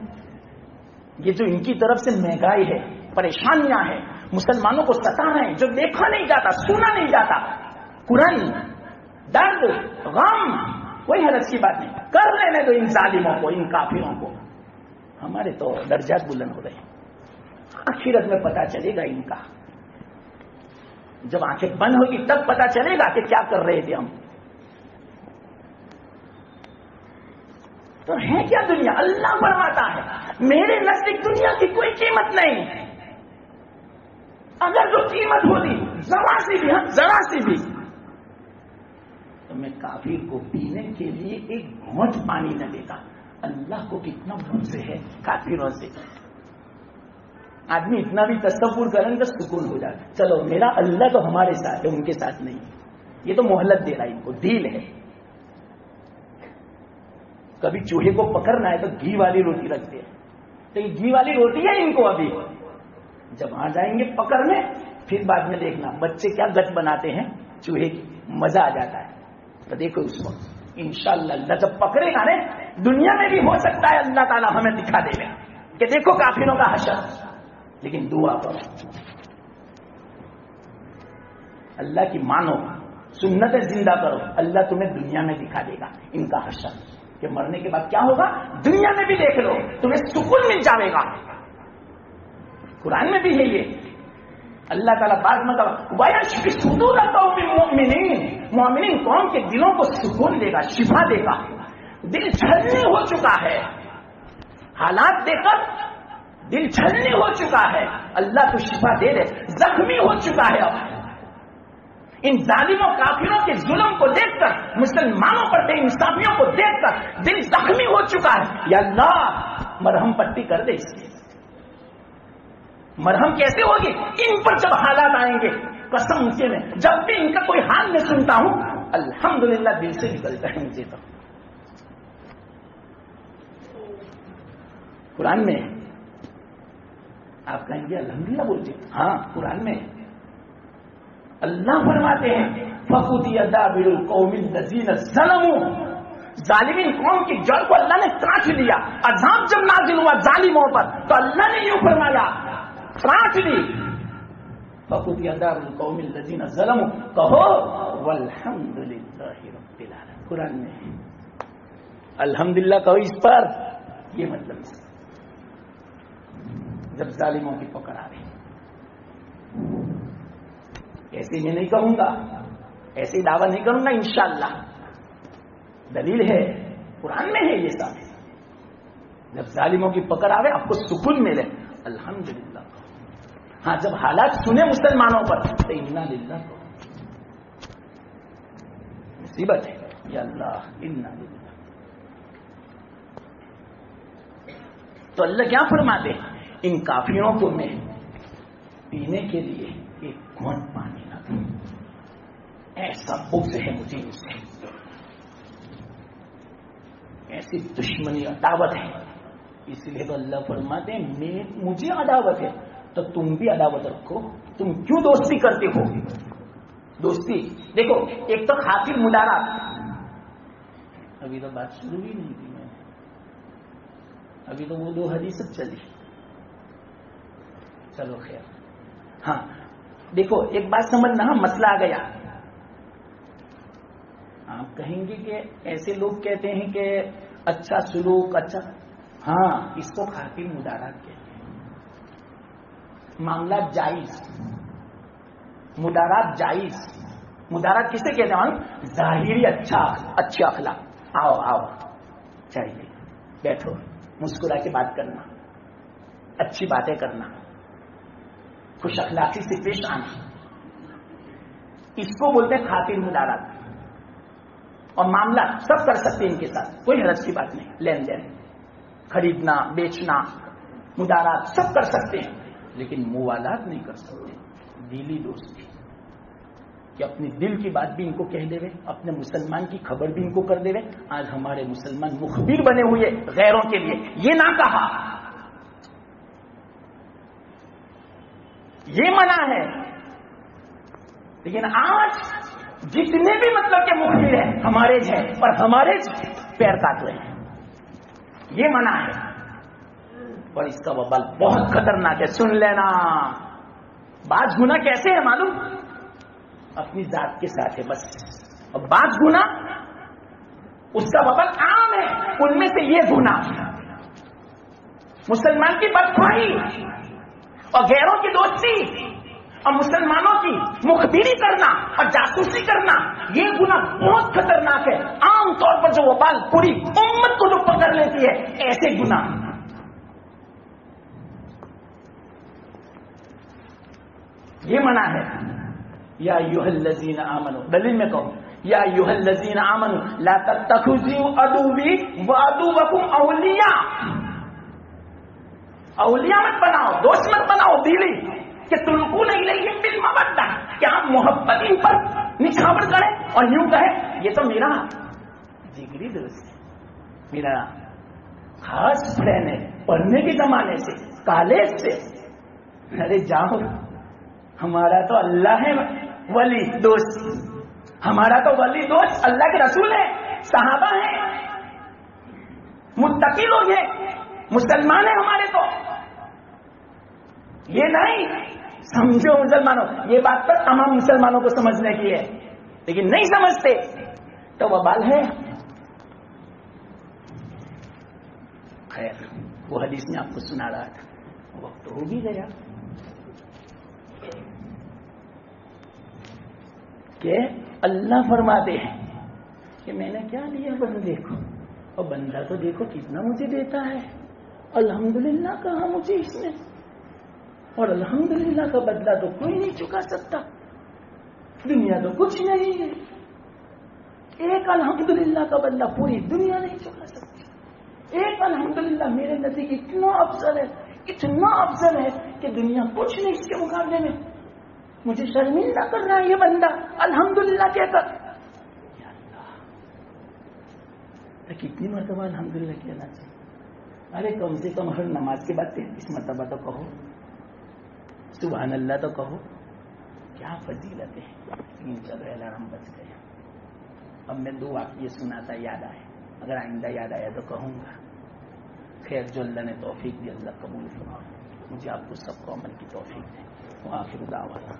یہ جو ان کی طرف سے مہنگائی ہے، پریشانیاں ہیں، مسلمانوں کو ستا رہے ہیں، جو دیکھا نہیں جاتا، سنا نہیں جاتا، قرآن درد غم، کوئی حرج کی بات نہیں. کر لینے دو ان ظالموں کو، ان کافروں کو. ہمارے تو درجات بلند ہو رہے ہیں. آخرت میں پتا چلے گا ان کا، جب آنکھیں بند ہوگی تب پتا چلے گا کہ کیا کر رہے تھے ہم. تو ہے کیا دنیا؟ اللہ فرماتا ہے میرے نزدیک دنیا کی کوئی قیمت نہیں. اگر جو قیمت ہوتی ذرا سی بھی، ذرا سی بھی، تو میں کافر کو پینے کے لیے ایک گھونٹ پانی نہ دیتا. اللہ کو کتنا بھروسے ہے کافروں سے. آدمی اتنا بھی تصور کریں تو سکون ہو جائے. چلو میرا اللہ تو ہمارے ساتھ ہے، ان کے ساتھ نہیں. یہ تو مہلت دے رہا ہے ان کو، ڈیل ہے. کبھی چوہے کو پکڑنا ہے تو گھی والی روٹی رکھتے ہیں، تو یہ گھی والی روٹی ہے ان کو ابھی، جب آ جائیں گے پکڑنے پھر بعد میں دیکھنا بچے کیا گٹ بناتے ہیں چوہے کی، مزہ آ جاتا ہے۔ تو دیکھو اس وقت انشاءاللہ اللہ جب پکڑے گا نا، دنیا میں بھی ہو سکتا ہے اللہ تعالیٰ ہمیں دکھا دے گا کہ دیکھو کافروں کا حشر، لیکن دعا کرو، اللہ کی مانو، سنتیں زندہ کرو، اللہ تمہیں دنیا میں دکھا دے گا ان کا حشر، کہ مرنے کے بعد کیا ہوگا دنیا میں بھی دیکھ لو، تمہیں سکون مل جائے گا۔ قرآن میں بھی ہے یہ، اللہ تعالیٰ بعض مطلب وَيَشْفِ صُدُورَ قَوْمٍ مُؤْمِنِينَ، مومنین قوم کے دلوں کو سکون دے گا، شفا دے گا۔ دل چھلنی ہو چکا ہے، حالات دیکھ کر دل چھلنی ہو چکا ہے، اللہ تو شفا دے دے، زخمی ہو چکا ہے اب ان ظالموں کافروں کے ظلم کو دیکھ کر، مسلمانوں پر بے انصافیوں کو دیکھ کر دل زخمی ہو چکا ہے، یا اللہ مرہم پٹی کر دے اس کی۔ مرہم کیسے ہوگی؟ ان پر جب حالات آئیں گے، قسم سے میں جب بھی ان کا کوئی حال میں سنتا ہوں الحمدللہ دل سے نکلتا ہے مجھے تو۔ قرآن میں آپ کہیں گے الحمدللہ بولتے، ہاں قرآن میں اللہ فرماتے ہیں فَقُضِيَ دَابِرُ الْقَوْمِ الَّذِينَ ظَلَمُوا، ظالمین قوم کی جڑ کو اللہ نے کاٹ لیا۔ عذاب جب نازل ہوا ظالموں پر تو اللہ نے یوں فرمایا کاٹ لی، فَقُضِيَ دَابِرُ الْقَوْمِ الَّذِينَ ظَلَمُوا، کہو وَالْحَمْدُلِلَّهِ رَبِّ الْعَالَمِينَ۔ قرآن میں الحمدللہ کہو اس پر، یہ مطلب ہے جب ظالموں کی پکڑ آ رہی، ایسے میں نہیں کہوں گا، ایسے دعویٰ نہیں کروں گا، انشاءاللہ دلیل ہے قرآن میں ہے یہ سب۔ جب ظالموں کی پکڑ آوے آپ کو سکون ملے الحمدللہ۔ ہاں جب حالات سنے مسلمانوں پر تو انا للہ کو مصیبت ہے، یا اللہ انا للہ۔ تو اللہ کیا فرماتے ہیں ان کافروں کو میں پینے کے لیے ایک گھونٹ پانی نہ دوں، ایسا بغض ہے مجھے ان سے، ایسی دشمنی عداوت ہے، اس لیے تو اللہ فرماتے ہیں مجھے عداوت ہے تو تم بھی عداوت رکھو، تم کیوں دوستی کرتے ہو؟ دوستی دیکھو، ایک تو خاطر مدارات، ابھی تو بات شروع ہی نہیں کی میں نے، ابھی تو وہ 2 حدیث چلی، چلو خیر۔ ہاں دیکھو ایک بات سمجھنا، مسئلہ آ گیا، آپ کہیں گے کہ ایسے لوگ کہتے ہیں کہ اچھا سلوک اچھا، ہاں اس کو خاطر مدارات کہتے ہیں، معاملات جائز، مدارات جائز۔ مدارات کسے کہتے ہیں؟ ظاہری اچھے اخلاق، آؤ آؤ چاہیے، بیٹھو، مسکرا کے بات کرنا، اچھی باتیں کرنا، خوش اخلاقی سے پیش آنا، اس کو بولتے ہیں خاطر مدارات۔ اور معاملہ سب کر سکتے ہیں ان کے ساتھ، کوئی حرج کی بات نہیں، لین دین، خریدنا بیچنا، مدارات سب کر سکتے ہیں، لیکن موالات نہیں کر سکتے، دلی دوستی، کہ اپنی دل کی بات بھی ان کو کہہ دے، اپنے مسلمان کی خبر بھی ان کو کر دے۔ آج ہمارے مسلمان مخبر بنے ہوئے غیروں کے لیے، یہ نہ کہا، یہ منع ہے، لیکن آج جتنے بھی مطلب کہ مخبر ہیں ہمارے ہیں، اور ہمارے پیر کاٹ رہے ہیں، یہ منع ہے، اور اس کا وبال بہت خطرناک ہے۔ سن لینا، بعض گناہ کیسے ہے معلوم؟ اپنی ذات کے ساتھ ہے بس، اور بعض گناہ اس کا وبال عام ہے، ان میں سے یہ گناہ مسلمان کی بدخواہی اور غیروں کی دوستی اور مسلمانوں کی مخبری کرنا اور جاسوسی کرنا، یہ گناہ بہت خطرناک ہے۔ عام طور پر جو وبال پوری امت کو جو پکڑ لیتی ہے، ایسے گناہ، یہ منع ہے۔ یا ایھا الذین آمنوا، دلیل میں کہوں، یا ایھا الذین آمنوا لا تتخذوا عدوی وعدوکم اولیاء، اولیاء مت بناؤ، دوست مت بناؤ دلی، کہ تلقون الیہم بالمودہ، کہ آپ محبت ان پر نچھاور کریں اور یوں کہیں یہ تو میرا جگری دوست ہے، میرا خاص فرینڈ ہے پڑھنے کے زمانے سے، کالج سے. ارے جاؤ، ہمارا تو اللہ ہے ولی دوست، ہمارا تو ولی دوست اللہ کے رسول ہے، صحابہ ہیں، متقی لوگ ہیں، مسلمان ہیں ہمارے. تو یہ نہیں سمجھو مسلمانوں، یہ بات پر تمام مسلمانوں کو سمجھنے کی ہے، لیکن نہیں سمجھتے تو وبال ہے. خیر، وہ حدیث میں آپ کو سنا رہا تھا، وقت ہو بھی گیا کہ اللہ فرماتے ہیں کہ میں نے کیا دیا بندے کو، اور بندہ تو دیکھو کتنا مجھے دیتا ہے، الحمدللہ کہا مجھے اس نے، اور الحمدللہ کا بدلہ تو کوئی نہیں چکا سکتا، دنیا تو کچھ نہیں ہے، ایک الحمدللہ کا بدلہ پوری دنیا نہیں چکا سکتی. ایک الحمدللہ میرے نزدیک اتنا افضل ہے، اتنا افضل ہے کہ دنیا کچھ نہیں اس کے مقابلے میں. مجھے شرمندہ کر رہا ہے یہ بندہ الحمدللہ کہہ کر. یا اللہ، کتنی مرتبہ الحمدللہ کہنا چاہیے؟ ارے کم سے کم ہر نماز کے بعد 33 مرتبہ تو کہو، سبحان اللہ تو کہو. کیا فضیلت ہے. چلو الارم بچ گیا. اب میں 2 واقعے سناتا یاد آئے، اگر آئندہ یاد آیا تو کہوں گا. خیر، جو اللہ نے توفیق دی اللہ قبول فرمائے. مجھے آپ کو سب کو عمل کی توفیق دے. وآخر دعوانا